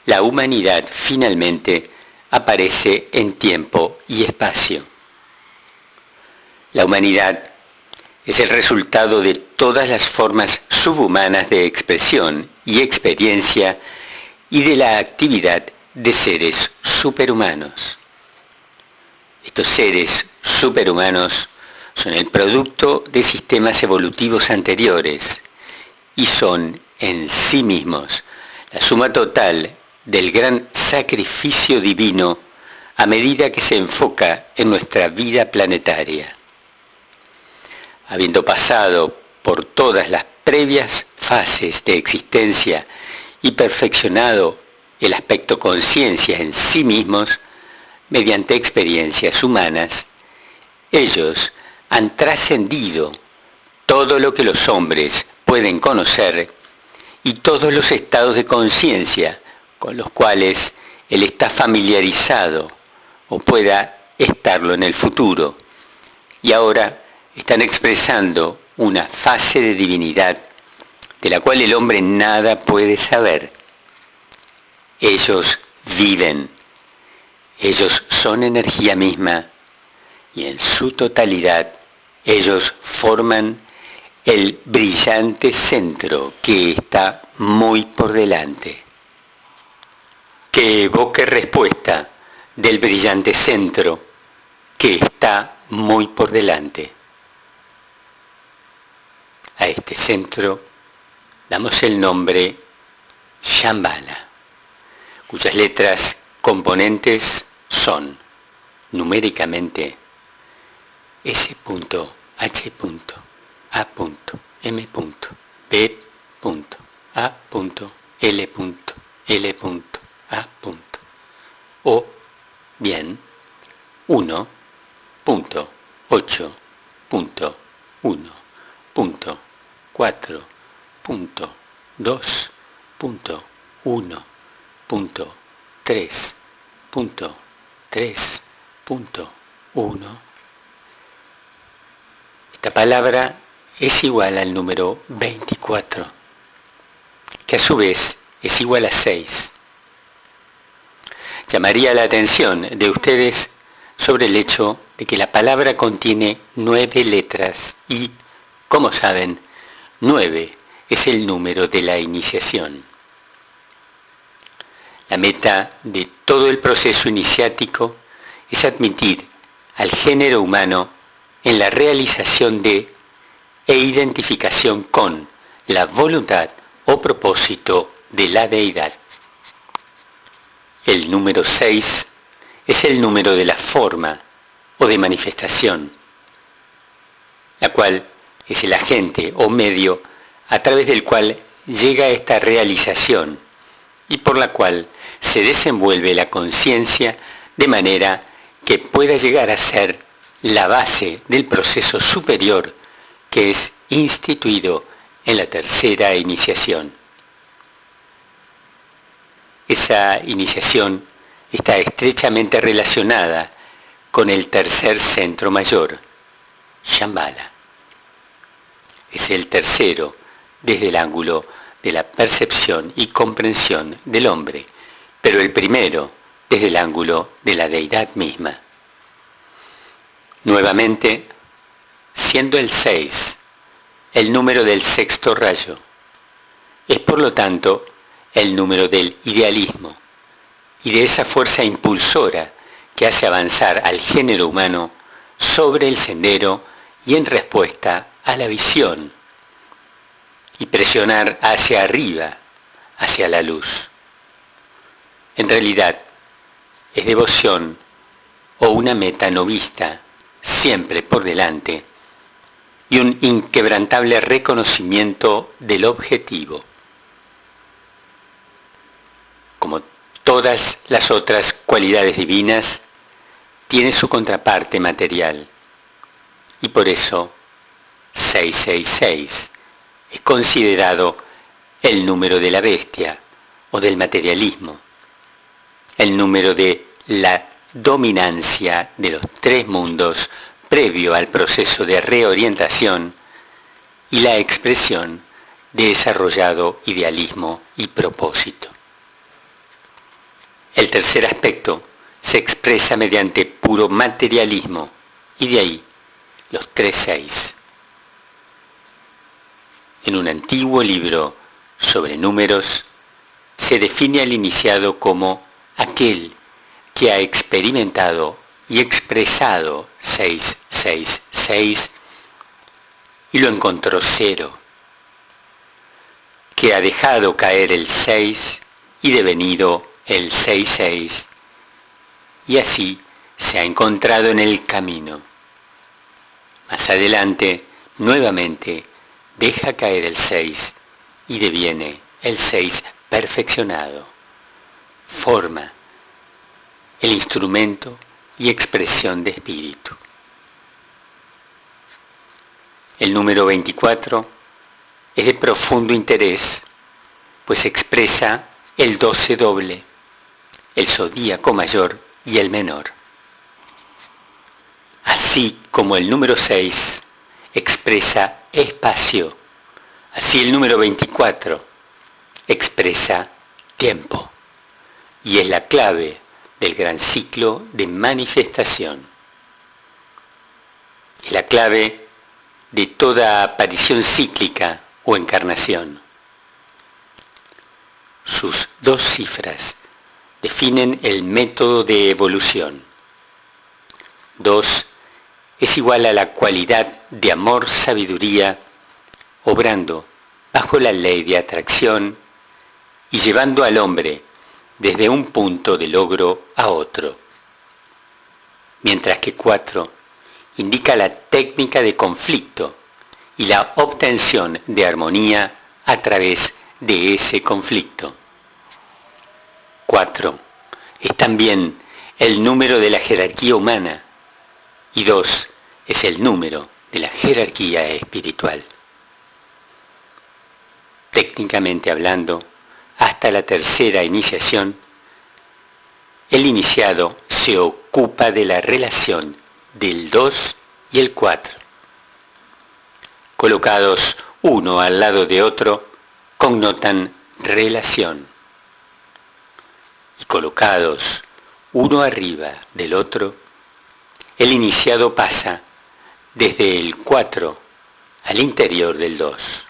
la humanidad finalmente aparece en tiempo y espacio. La humanidad es el resultado de todas las formas subhumanas de expresión y experiencia y de la actividad de seres superhumanos. Estos seres superhumanos son el producto de sistemas evolutivos anteriores y son en sí mismos la suma total del gran sacrificio divino a medida que se enfoca en nuestra vida planetaria. Habiendo pasado por todas las previas fases de existencia y perfeccionado el aspecto conciencia en sí mismos, mediante experiencias humanas, ellos han trascendido todo lo que los hombres pueden conocer y todos los estados de conciencia con los cuales él está familiarizado o pueda estarlo en el futuro. Y ahora están expresando una fase de divinidad de la cual el hombre nada puede saber. Ellos viven, ellos son energía misma y en su totalidad ellos forman el brillante centro que está muy por delante. Que evoque respuesta del brillante centro que está muy por delante. A este centro damos el nombre Shambhala, cuyas letras componentes son numéricamente S. H. A. M. B. A. L. L. A. O bien 1.8.1.4.2.3.3.1. Esta palabra es igual al número 24, que a su vez es igual a 6. Llamaría la atención de ustedes sobre el hecho de que la palabra contiene 9 letras y, como saben, 9 es el número de la iniciación. La meta de todo el proceso iniciático es admitir al género humano en la realización de e identificación con la voluntad o propósito de la deidad. El número 6 es el número de la forma o de manifestación, la cual es el agente o medio a través del cual llega esta realización y por la cual se desenvuelve la conciencia de manera que pueda llegar a ser la base del proceso superior que es instituido en la tercera iniciación. Esa iniciación está estrechamente relacionada con el tercer centro mayor, Shambhala. Es el tercero desde el ángulo de la percepción y comprensión del hombre, pero el primero desde el ángulo de la deidad misma. Nuevamente, siendo el 6 el número del sexto rayo, es por lo tanto el número del idealismo y de esa fuerza impulsora que hace avanzar al género humano sobre el sendero y en respuesta a la visión, y presionar hacia arriba, hacia la luz. En realidad, es devoción o una meta no vista, siempre por delante, y un inquebrantable reconocimiento del objetivo. Como todas las otras cualidades divinas, tiene su contraparte material, y por eso 666 es considerado el número de la bestia o del materialismo, el número de la dominancia de los tres mundos previo al proceso de reorientación y la expresión de desarrollado idealismo y propósito. El tercer aspecto se expresa mediante puro materialismo, y de ahí los 3-6. En un antiguo libro sobre números se define al iniciado como aquel que ha experimentado y expresado 666 y lo encontró cero, que ha dejado caer el 6 y devenido el 66, y así se ha encontrado en el camino. Más adelante, nuevamente, deja caer el 6 y deviene el 6 perfeccionado. Forma el instrumento y expresión de espíritu. El número 24 es de profundo interés, pues expresa el 12 doble, el zodíaco mayor y el menor. Así como el número 6 expresa espacio, así el número 24 expresa tiempo y es la clave del gran ciclo de manifestación. Es la clave de toda aparición cíclica o encarnación. Sus dos cifras definen el método de evolución. 2 es igual a la cualidad de amor-sabiduría, obrando bajo la ley de atracción y llevando al hombre desde un punto de logro a otro. Mientras que 4 indica la técnica de conflicto y la obtención de armonía a través de ese conflicto. 4 es también el número de la jerarquía humana y 2 es el número de la jerarquía espiritual. Técnicamente hablando, hasta la tercera iniciación, el iniciado se ocupa de la relación del 2 y el 4. Colocados uno al lado de otro, connotan relación. Y colocados uno arriba del otro, el iniciado pasa desde el 4 al interior del 2.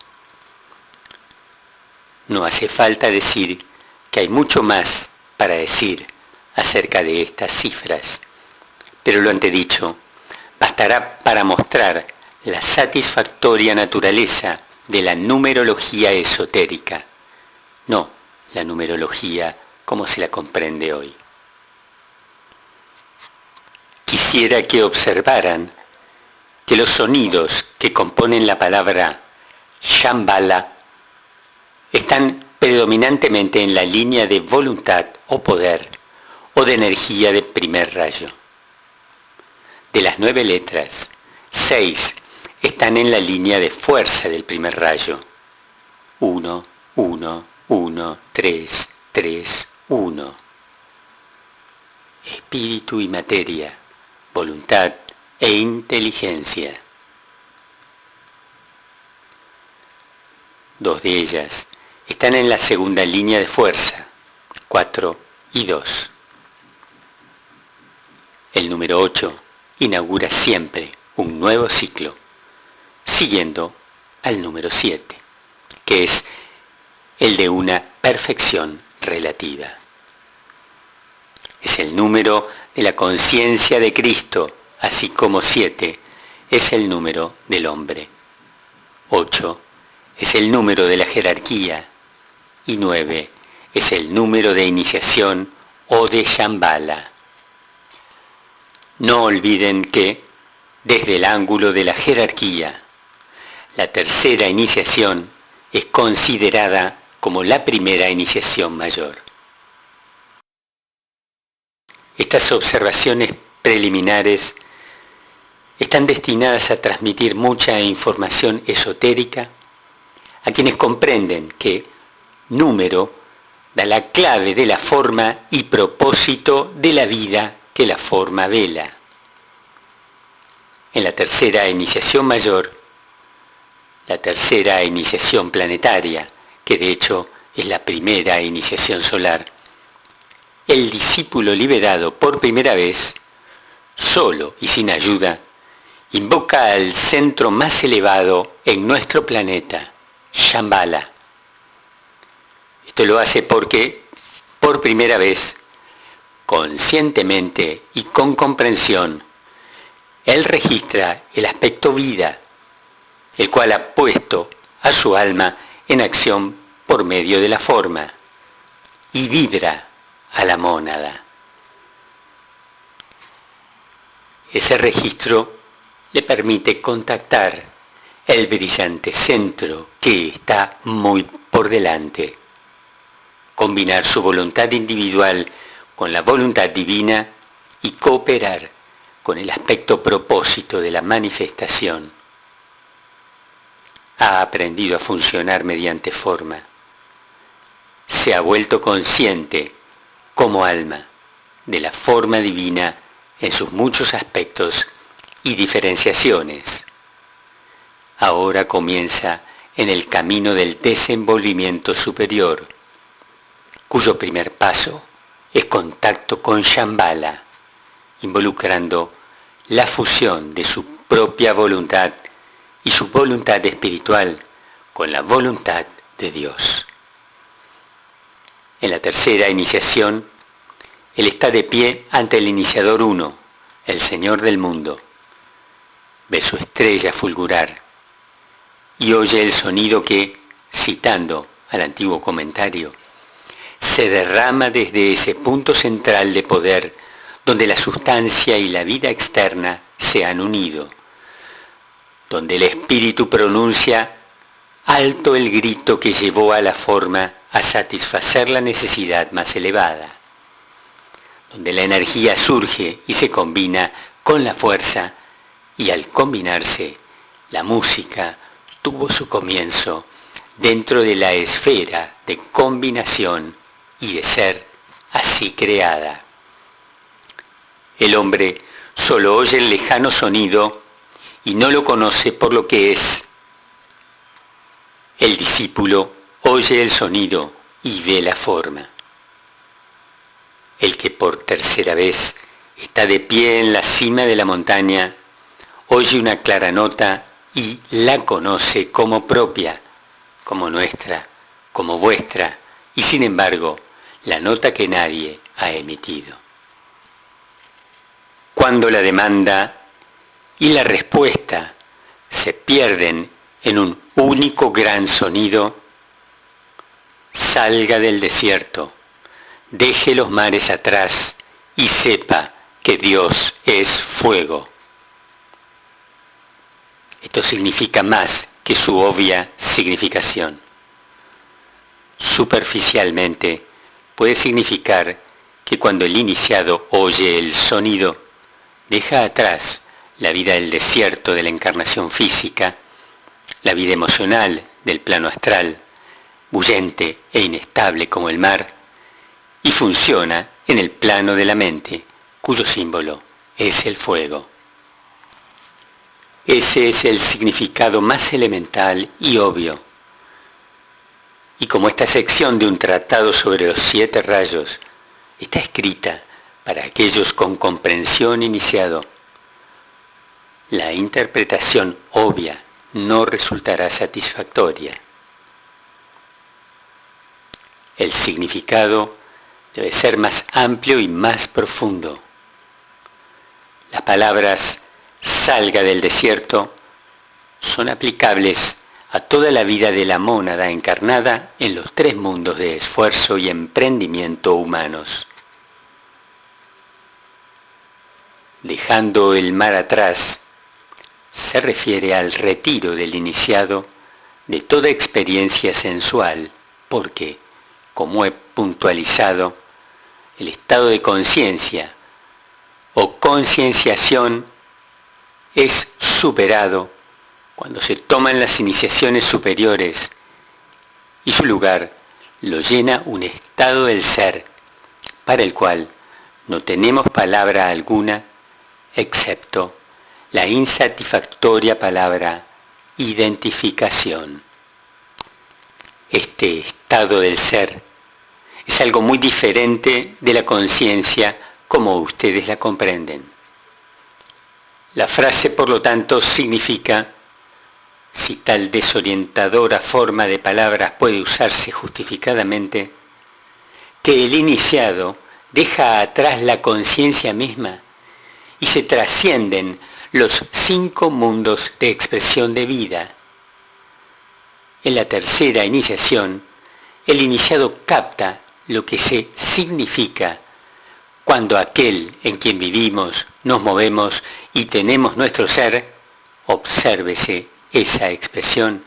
No hace falta decir que hay mucho más para decir acerca de estas cifras, pero lo antedicho bastará para mostrar la satisfactoria naturaleza de la numerología esotérica, no la numerología como se la comprende hoy. Quisiera que observaran que los sonidos que componen la palabra Shambhala están predominantemente en la línea de voluntad o poder o de energía de primer rayo. De las 9 letras, 6 están en la línea de fuerza del primer rayo. 1, 1, 1, 3, 3, 1. Espíritu y materia, voluntad e inteligencia. 2 de ellas están en la segunda línea de fuerza, 4 y 2. El número 8 inaugura siempre un nuevo ciclo, siguiendo al número 7, que es el de una perfección relativa. Es el número de la conciencia de Cristo, así como 7 es el número del hombre. 8 es el número de la jerarquía y 9 es el número de iniciación o de Shambhala. No olviden que, desde el ángulo de la jerarquía, la tercera iniciación es considerada como la primera iniciación mayor. Estas observaciones preliminares están destinadas a transmitir mucha información esotérica a quienes comprenden que número da la clave de la forma y propósito de la vida que la forma vela. En la tercera iniciación mayor, la tercera iniciación planetaria, que de hecho es la primera iniciación solar, el discípulo liberado por primera vez, solo y sin ayuda, invoca al centro más elevado en nuestro planeta, Shambhala. Esto lo hace porque, por primera vez, conscientemente y con comprensión, él registra el aspecto vida, el cual ha puesto a su alma en acción por medio de la forma, y vibra a la mónada. Ese registro le permite contactar el brillante centro que está muy por delante, combinar su voluntad individual con la voluntad divina y cooperar con el aspecto propósito de la manifestación. Ha aprendido a funcionar mediante forma. Se ha vuelto consciente como alma de la forma divina en sus muchos aspectos y diferenciaciones. Ahora comienza en el camino del desenvolvimiento superior, cuyo primer paso es contacto con Shambhala, involucrando la fusión de su propia voluntad y su voluntad espiritual con la voluntad de Dios. En la tercera iniciación, él está de pie ante el iniciador uno, el Señor del mundo. Ve su estrella fulgurar y oye el sonido que, citando al antiguo comentario, se derrama desde ese punto central de poder donde la sustancia y la vida externa se han unido, donde el espíritu pronuncia alto el grito que llevó a la forma a satisfacer la necesidad más elevada, donde la energía surge y se combina con la fuerza, y al combinarse, la música tuvo su comienzo dentro de la esfera de combinación y de ser así creada. El hombre solo oye el lejano sonido y no lo conoce por lo que es. El discípulo oye el sonido y ve la forma. El que por tercera vez está de pie en la cima de la montaña, oye una clara nota y la conoce como propia, como nuestra, como vuestra, y sin embargo, la nota que nadie ha emitido. Cuando la demanda y la respuesta se pierden en un único gran sonido, salga del desierto, deje los mares atrás y sepa que Dios es fuego. Esto significa más que su obvia significación. Superficialmente puede significar que cuando el iniciado oye el sonido, deja atrás la vida del desierto de la encarnación física, la vida emocional del plano astral, bullente e inestable como el mar, y funciona en el plano de la mente, cuyo símbolo es el fuego. Ese es el significado más elemental y obvio. Y como esta sección de un tratado sobre los 7 rayos está escrita para aquellos con comprensión iniciado, la interpretación obvia no resultará satisfactoria. El significado debe ser más amplio y más profundo. Las palabras salga del desierto son aplicables a toda la vida de la mónada encarnada en los tres mundos de esfuerzo y emprendimiento humanos. Dejando el mar atrás, se refiere al retiro del iniciado de toda experiencia sensual, porque, como he puntualizado, el estado de conciencia o concienciación es superado cuando se toman las iniciaciones superiores y su lugar lo llena un estado del ser para el cual no tenemos palabra alguna excepto la insatisfactoria palabra identificación. Este estado del ser es algo muy diferente de la conciencia como ustedes la comprenden. La frase, por lo tanto, significa, si tal desorientadora forma de palabras puede usarse justificadamente, que el iniciado deja atrás la conciencia misma y se trascienden los 5 mundos de expresión de vida. En la tercera iniciación, el iniciado capta lo que se significa cuando aquel en quien vivimos, nos movemos y tenemos nuestro ser, obsérvese esa expresión,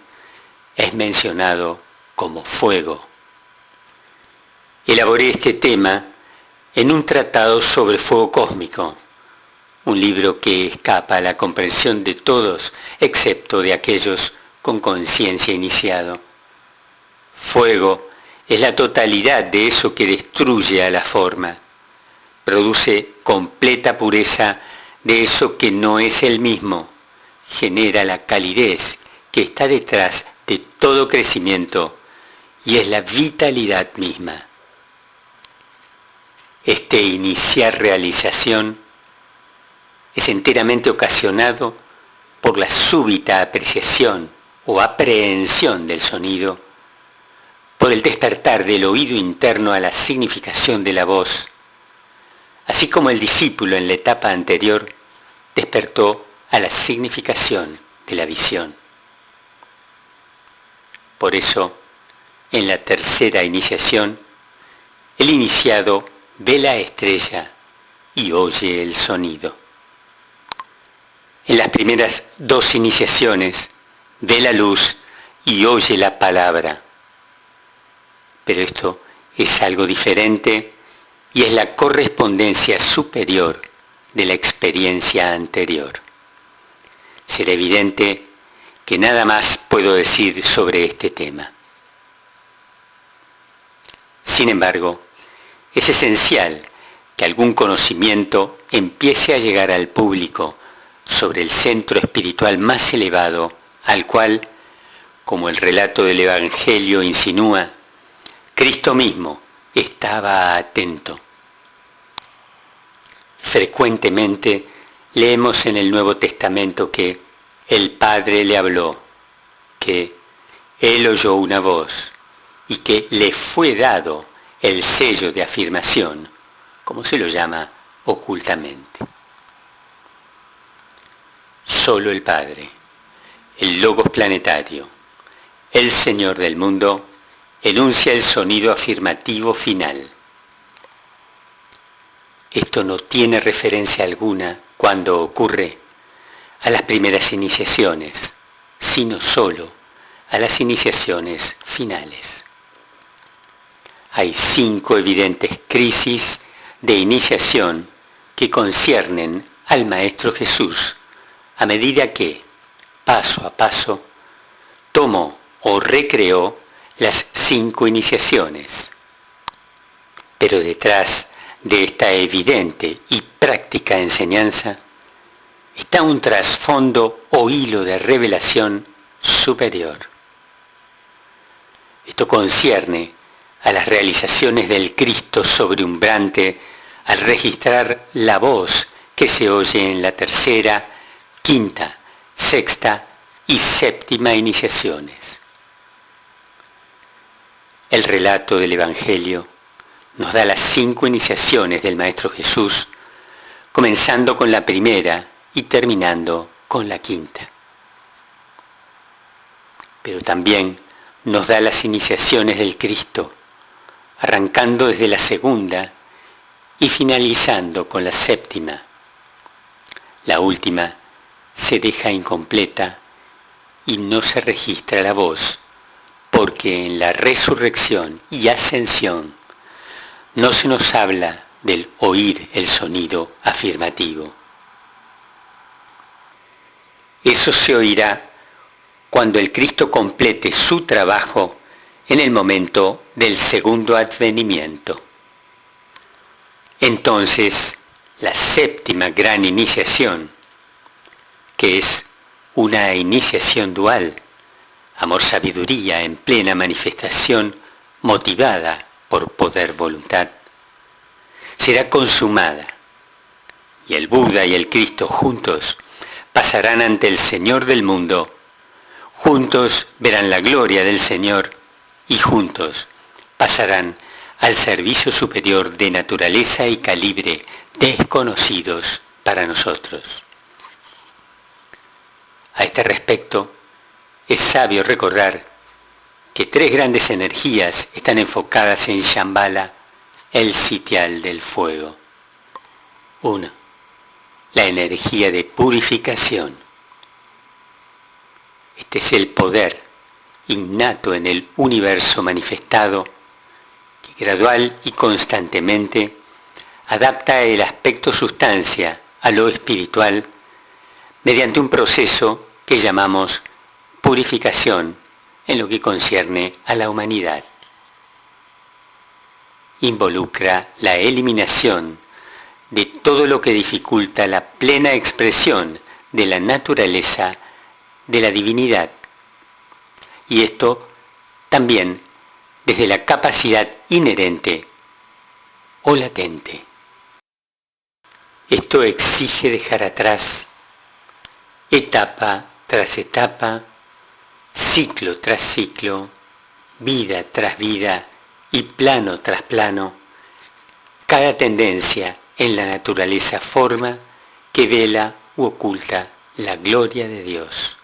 es mencionado como fuego. Elaboré este tema en un tratado sobre fuego cósmico, un libro que escapa a la comprensión de todos, excepto de aquellos con conciencia iniciado. Fuego es la totalidad de eso que destruye a la forma, produce completa pureza de eso que no es el mismo, genera la calidez que está detrás de todo crecimiento y es la vitalidad misma. Este iniciar realización es enteramente ocasionado por la súbita apreciación o aprehensión del sonido, por el despertar del oído interno a la significación de la voz, así como el discípulo en la etapa anterior despertó a la significación de la visión. Por eso, en la tercera iniciación, el iniciado ve la estrella y oye el sonido. En las primeras 2 iniciaciones, ve la luz y oye la palabra. Pero esto es algo diferente y es la correspondencia superior de la experiencia anterior. Será evidente que nada más puedo decir sobre este tema. Sin embargo, es esencial que algún conocimiento empiece a llegar al público sobre el centro espiritual más elevado al cual, como el relato del Evangelio insinúa, Cristo mismo estaba atento. Frecuentemente leemos en el Nuevo Testamento que el Padre le habló, que Él oyó una voz y que le fue dado el sello de afirmación, como se lo llama ocultamente. Solo el Padre, el Logos planetario, el Señor del mundo, enuncia el sonido afirmativo final. Esto no tiene referencia alguna cuando ocurre a las primeras iniciaciones, sino solo a las iniciaciones finales. Hay 5 evidentes crisis de iniciación que conciernen al Maestro Jesús a medida que, paso a paso, tomó o recreó las 5 iniciaciones. Pero detrás de esta evidente y práctica enseñanza está un trasfondo o hilo de revelación superior. Esto concierne a las realizaciones del Cristo sobreumbrante al registrar la voz que se oye en la tercera, quinta, sexta y séptima iniciaciones. El relato del Evangelio nos da las 5 iniciaciones del Maestro Jesús, comenzando con la primera y terminando con la quinta. Pero también nos da las iniciaciones del Cristo, arrancando desde la segunda y finalizando con la séptima. La última se deja incompleta y no se registra la voz, porque en la resurrección y ascensión no se nos habla del oír el sonido afirmativo. Eso se oirá cuando el Cristo complete su trabajo en el momento del segundo advenimiento. Entonces, la séptima gran iniciación, que es una iniciación dual, amor-sabiduría en plena manifestación motivada por poder voluntad, será consumada, y el Buda y el Cristo juntos pasarán ante el Señor del mundo, juntos verán la gloria del Señor y juntos pasarán al servicio superior de naturaleza y calibre desconocidos para nosotros. A este respecto, es sabio recordar que 3 grandes energías están enfocadas en Shambhala, el sitial del fuego. 1. La energía de purificación. Este es el poder innato en el universo manifestado que gradual y constantemente adapta el aspecto sustancia a lo espiritual mediante un proceso que llamamos purificación en lo que concierne a la humanidad. Involucra la eliminación de todo lo que dificulta la plena expresión de la naturaleza de la divinidad, y esto también desde la capacidad inherente o latente. Esto exige dejar atrás, etapa tras etapa, ciclo tras ciclo, vida tras vida y plano tras plano, cada tendencia en la naturaleza forma que vela u oculta la gloria de Dios.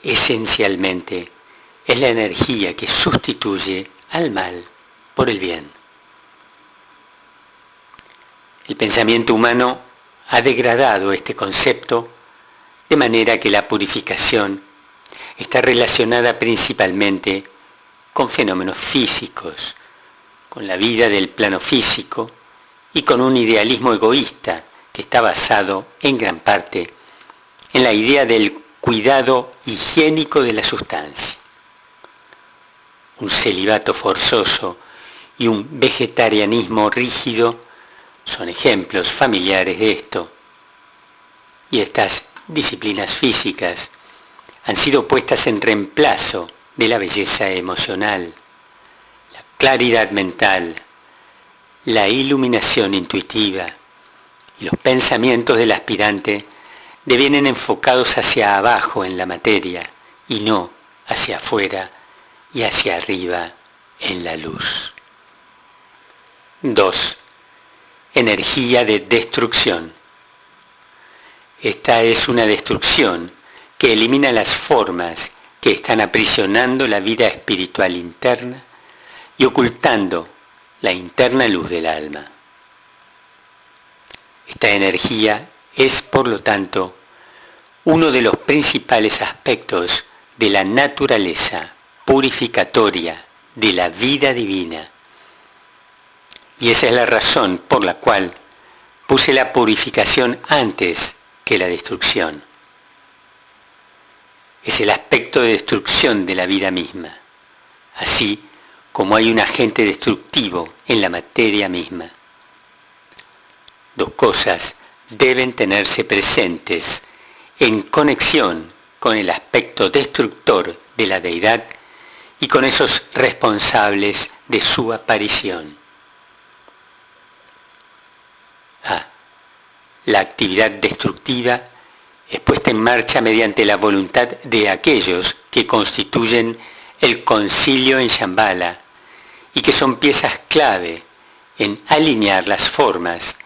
Esencialmente, es la energía que sustituye al mal por el bien. El pensamiento humano ha degradado este concepto de manera que la purificación está relacionada principalmente con fenómenos físicos, con la vida del plano físico y con un idealismo egoísta que está basado en gran parte en la idea del cuidado higiénico de la sustancia. Un celibato forzoso y un vegetarianismo rígido son ejemplos familiares de esto. Y estas disciplinas físicas han sido puestas en reemplazo de la belleza emocional, la claridad mental, la iluminación intuitiva, y los pensamientos del aspirante devienen enfocados hacia abajo en la materia y no hacia afuera y hacia arriba en la luz. 2. Energía de destrucción. Esta es una destrucción que elimina las formas que están aprisionando la vida espiritual interna y ocultando la interna luz del alma. Esta energía es, por lo tanto, uno de los principales aspectos de la naturaleza purificatoria de la vida divina. Y esa es la razón por la cual puse la purificación antes que la destrucción. Es el aspecto de destrucción de la vida misma, así como hay un agente destructivo en la materia misma. Dos cosas deben tenerse presentes en conexión con el aspecto destructor de la deidad y con esos responsables de su aparición. La actividad destructiva es puesta en marcha mediante la voluntad de aquellos que constituyen el concilio en Shambhala y que son piezas clave en alinear las formas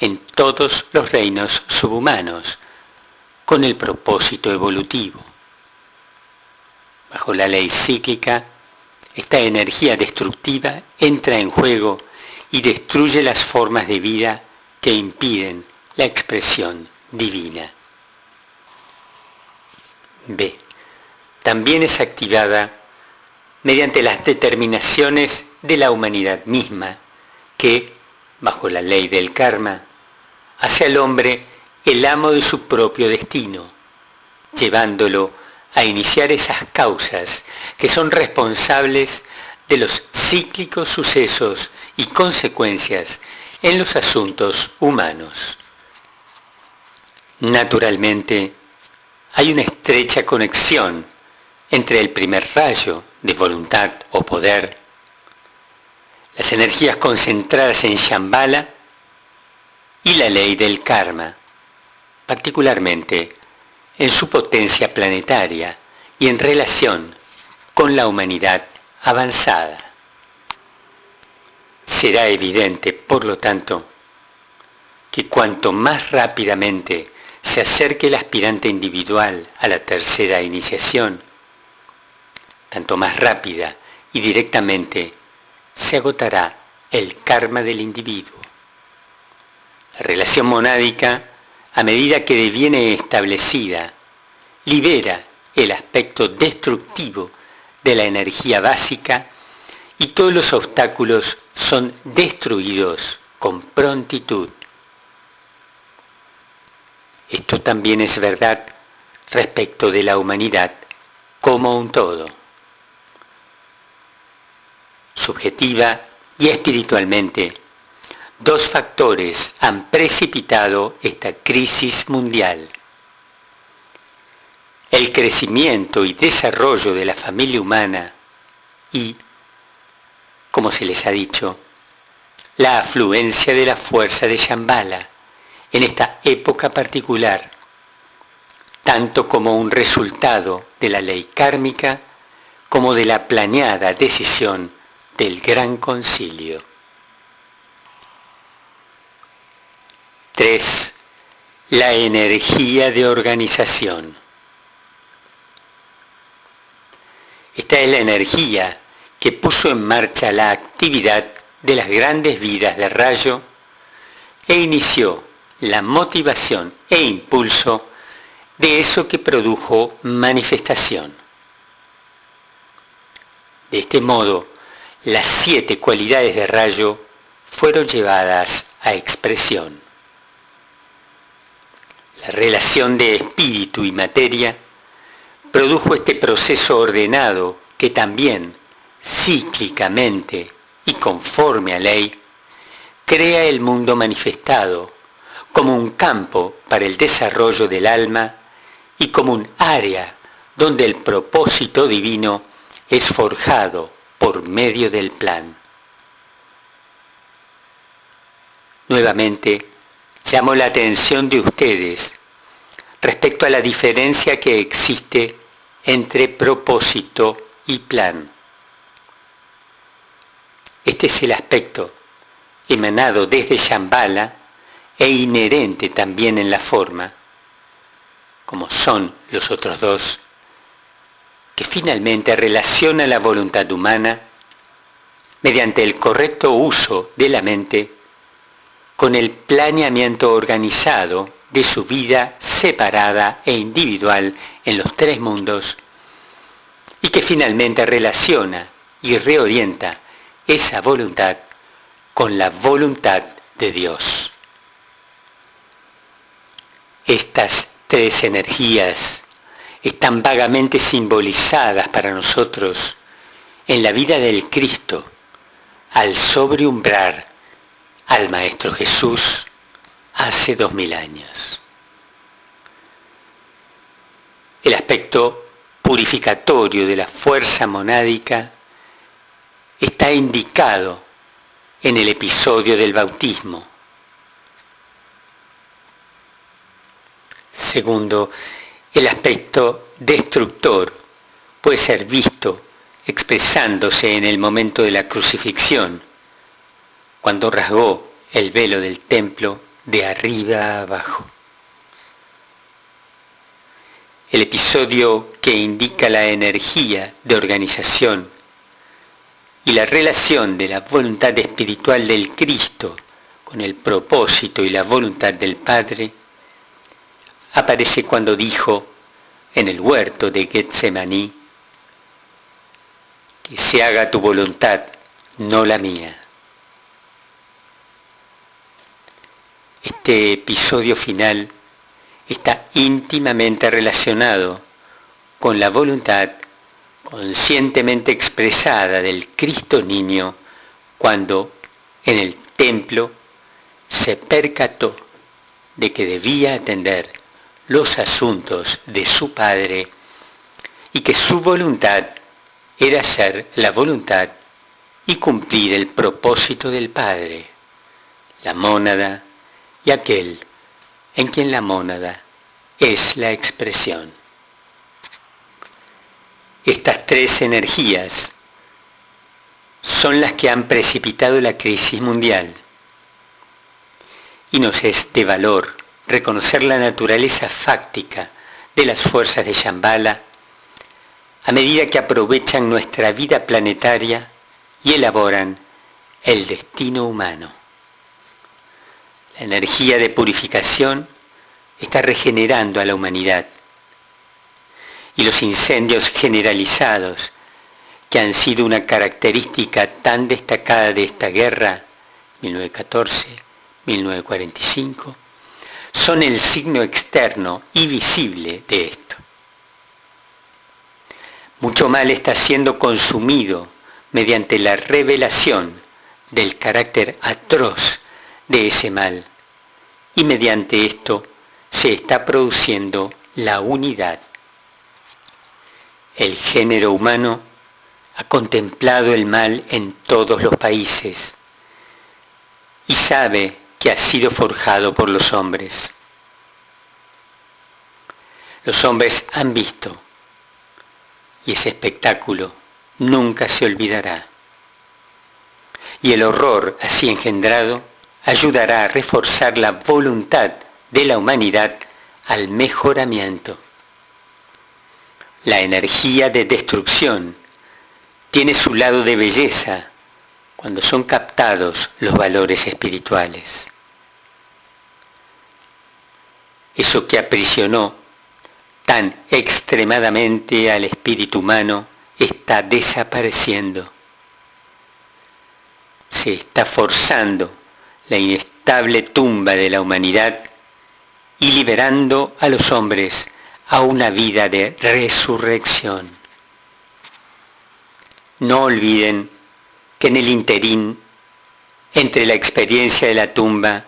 en todos los reinos subhumanos con el propósito evolutivo. Bajo la ley cíclica, esta energía destructiva entra en juego y destruye las formas de vida que impiden la expresión divina. B. También es activada mediante las determinaciones de la humanidad misma, que, bajo la ley del karma, hace al hombre el amo de su propio destino, llevándolo a iniciar esas causas que son responsables de los cíclicos sucesos y consecuencias en los asuntos humanos. Naturalmente, hay una estrecha conexión entre el primer rayo de voluntad o poder, las energías concentradas en Shambhala y la ley del karma, particularmente en su potencia planetaria y en relación con la humanidad avanzada. Será evidente, por lo tanto, que cuanto más rápidamente se acerque el aspirante individual a la tercera iniciación, tanto más rápida y directamente se agotará el karma del individuo. La relación monádica, a medida que deviene establecida, libera el aspecto destructivo de la energía básica y todos los obstáculos son destruidos con prontitud. Esto también es verdad respecto de la humanidad como un todo. Subjetiva y espiritualmente, dos factores han precipitado esta crisis mundial: el crecimiento y desarrollo de la familia humana y, como se les ha dicho, la afluencia de la fuerza de Shambhala en esta época particular, tanto como un resultado de la ley kármica como de la planeada decisión del Gran Concilio. 3. La energía de organización. Esta es la energía que puso en marcha la actividad de las grandes vidas de rayo e inició la motivación e impulso de eso que produjo manifestación. De este modo, las 7 cualidades de rayo fueron llevadas a expresión. La relación de espíritu y materia produjo este proceso ordenado que también, cíclicamente y conforme a ley, crea el mundo manifestado como un campo para el desarrollo del alma y como un área donde el propósito divino es forjado por medio del plan. Nuevamente, llamo la atención de ustedes respecto a la diferencia que existe entre propósito y plan. Este es el aspecto emanado desde Shambhala e inherente también en la forma, como son los otros dos, que finalmente relaciona la voluntad humana mediante el correcto uso de la mente con el planeamiento organizado de su vida separada e individual en los 3 mundos, y que finalmente relaciona y reorienta esa voluntad con la voluntad de Dios. Estas 3 energías están vagamente simbolizadas para nosotros en la vida del Cristo al sobreumbrar al Maestro Jesús hace 2000 años. El aspecto purificatorio de la fuerza monádica está indicado en el episodio del bautismo. Segundo, el aspecto destructor puede ser visto expresándose en el momento de la crucifixión, cuando rasgó el velo del templo de arriba a abajo. El episodio que indica la energía de organización y la relación de la voluntad espiritual del Cristo con el propósito y la voluntad del Padre aparece cuando dijo en el huerto de Getsemaní: que se haga tu voluntad, no la mía. Este episodio final está íntimamente relacionado con la voluntad conscientemente expresada del Cristo niño cuando en el templo se percató de que debía atender los asuntos de su Padre y que su voluntad era hacer la voluntad y cumplir el propósito del Padre, la mónada y aquel en quien la mónada es la expresión. Estas tres energías son las que han precipitado la crisis mundial y nos es de valor reconocer la naturaleza fáctica de las fuerzas de Shambhala a medida que aprovechan nuestra vida planetaria y elaboran el destino humano. La energía de purificación está regenerando a la humanidad y los incendios generalizados, que han sido una característica tan destacada de esta guerra, 1914-1945, son el signo externo y visible de esto. Mucho mal está siendo consumido mediante la revelación del carácter atroz de ese mal, y mediante esto se está produciendo la unidad. El género humano ha contemplado el mal en todos los países y sabe que ha sido forjado por los hombres. Los hombres han visto, y ese espectáculo nunca se olvidará. Y el horror así engendrado ayudará a reforzar la voluntad de la humanidad al mejoramiento. La energía de destrucción tiene su lado de belleza cuando son captados los valores espirituales. Eso que aprisionó tan extremadamente al espíritu humano está desapareciendo. Se está forzando la inestable tumba de la humanidad y liberando a los hombres a una vida de resurrección. No olviden que en el interín, entre la experiencia de la tumba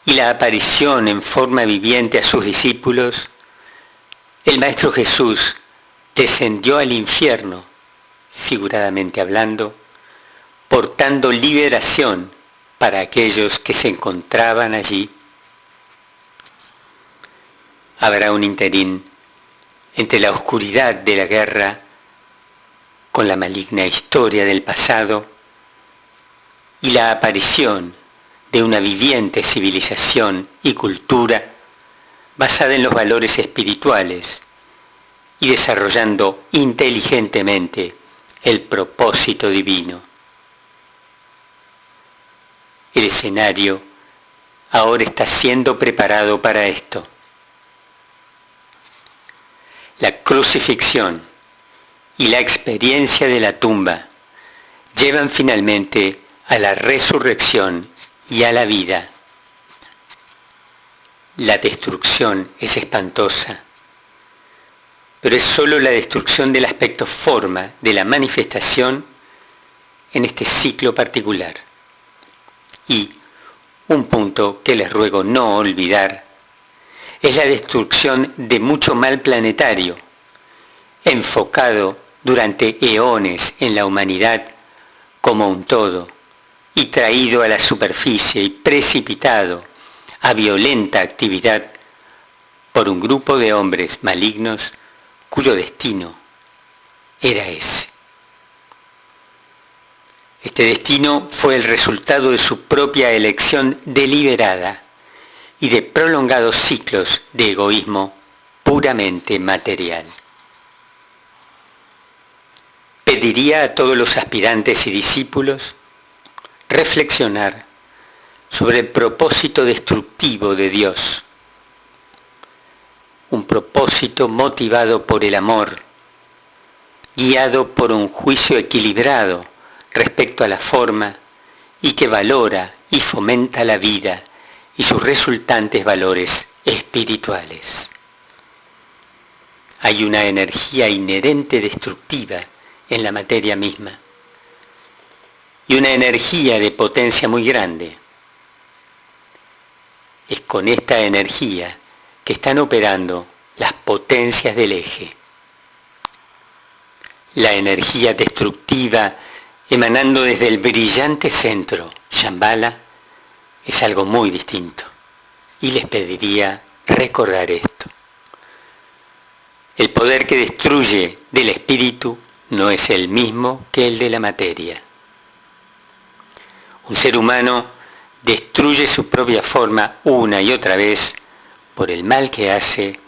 y la aparición en forma viviente a sus discípulos, el Maestro Jesús descendió al infierno, figuradamente hablando, portando liberación para aquellos que se encontraban allí. Habrá un interín entre la oscuridad de la guerra con la maligna historia del pasado y la aparición de una viviente civilización y cultura basada en los valores espirituales y desarrollando inteligentemente el propósito divino. El escenario ahora está siendo preparado para esto. La crucifixión y la experiencia de la tumba llevan finalmente a la resurrección y a la vida. La destrucción es espantosa, pero es sólo la destrucción del aspecto forma de la manifestación en este ciclo particular. Y un punto que les ruego no olvidar es la destrucción de mucho mal planetario, enfocado durante eones en la humanidad como un todo y traído a la superficie y precipitado a violenta actividad por un grupo de hombres malignos cuyo destino era ese. Este destino fue el resultado de su propia elección deliberada y de prolongados ciclos de egoísmo puramente material. Pediría a todos los aspirantes y discípulos reflexionar sobre el propósito destructivo de Dios, un propósito motivado por el amor, guiado por un juicio equilibrado respecto a la forma y que valora y fomenta la vida y sus resultantes valores espirituales. Hay una energía inherente destructiva en la materia misma y una energía de potencia muy grande. Es con esta energía que están operando las potencias del eje. La energía destructiva emanando desde el brillante centro, Shambhala, es algo muy distinto. Y les pediría recordar esto. El poder que destruye del espíritu no es el mismo que el de la materia. Un ser humano destruye su propia forma una y otra vez por el mal que hace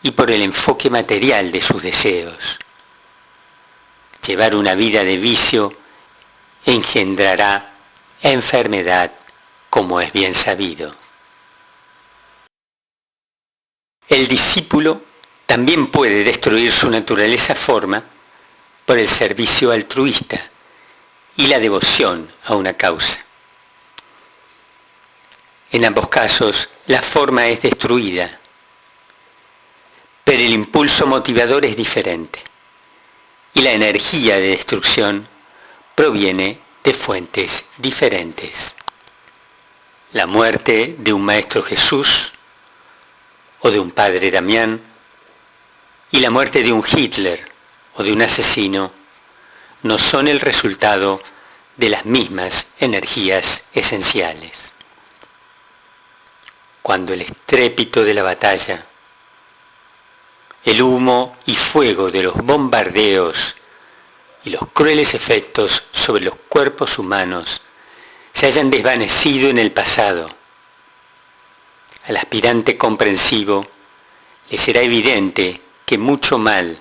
y por el enfoque material de sus deseos. Llevar una vida de vicio engendrará enfermedad, como es bien sabido. El discípulo también puede destruir su naturaleza forma por el servicio altruista y la devoción a una causa. En ambos casos, la forma es destruida, pero el impulso motivador es diferente y la energía de destrucción proviene de fuentes diferentes. La muerte de un Maestro Jesús o de un Padre Damián y la muerte de un Hitler o de un asesino no son el resultado de las mismas energías esenciales. Cuando el estrépito de la batalla, el humo y fuego de los bombardeos y los crueles efectos sobre los cuerpos humanos se hayan desvanecido en el pasado, al aspirante comprensivo le será evidente que mucho mal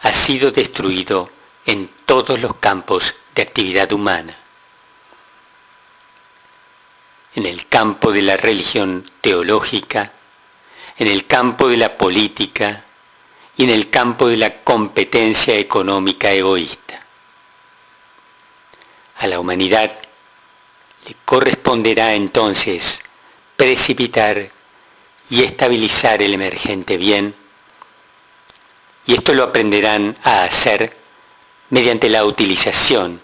ha sido destruido en todos los campos de actividad humana. En el campo de la religión teológica, en el campo de la política y en el campo de la competencia económica egoísta. A la humanidad le corresponderá entonces precipitar y estabilizar el emergente bien, y esto lo aprenderán a hacer mediante la utilización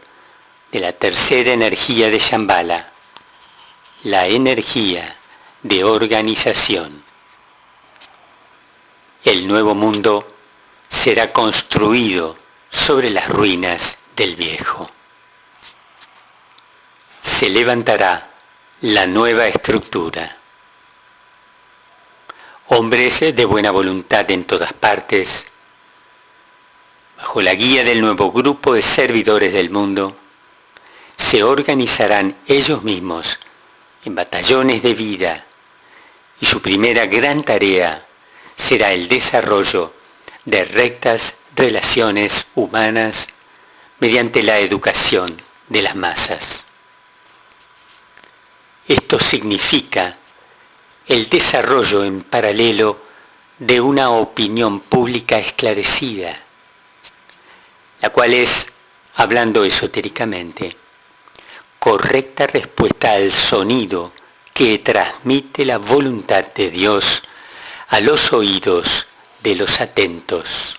de la tercera energía de Shambhala, la energía de organización. El nuevo mundo será construido sobre las ruinas del viejo. Se levantará la nueva estructura. Hombres de buena voluntad en todas partes, bajo la guía del nuevo grupo de servidores del mundo, se organizarán ellos mismos en batallones de vida y su primera gran tarea será el desarrollo de rectas relaciones humanas mediante la educación de las masas. Esto significa el desarrollo en paralelo de una opinión pública esclarecida, la cual es, hablando esotéricamente, correcta respuesta al sonido que transmite la voluntad de Dios a los oídos de los atentos.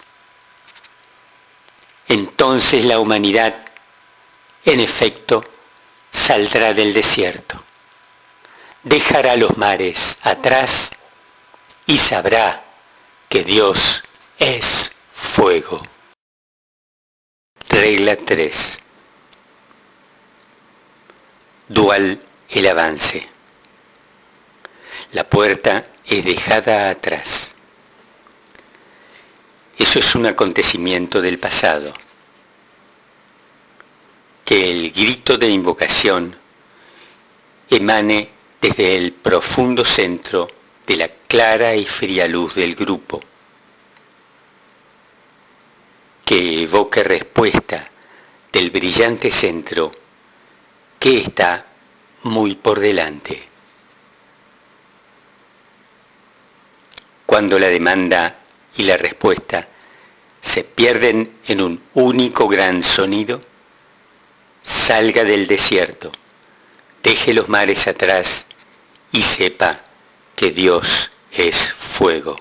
Entonces la humanidad, en efecto, saldrá del desierto, dejará los mares atrás y sabrá que Dios es fuego. Regla 3. Dual el avance. La puerta es dejada atrás. Eso es un acontecimiento del pasado que el grito de invocación emane desde el profundo centro de la clara y fría luz del grupo, que evoque respuesta del brillante centro que está muy por delante. Cuando la demanda y la respuesta se pierden en un único gran sonido, salga del desierto, deje los mares atrás y sepa que Dios es fuego.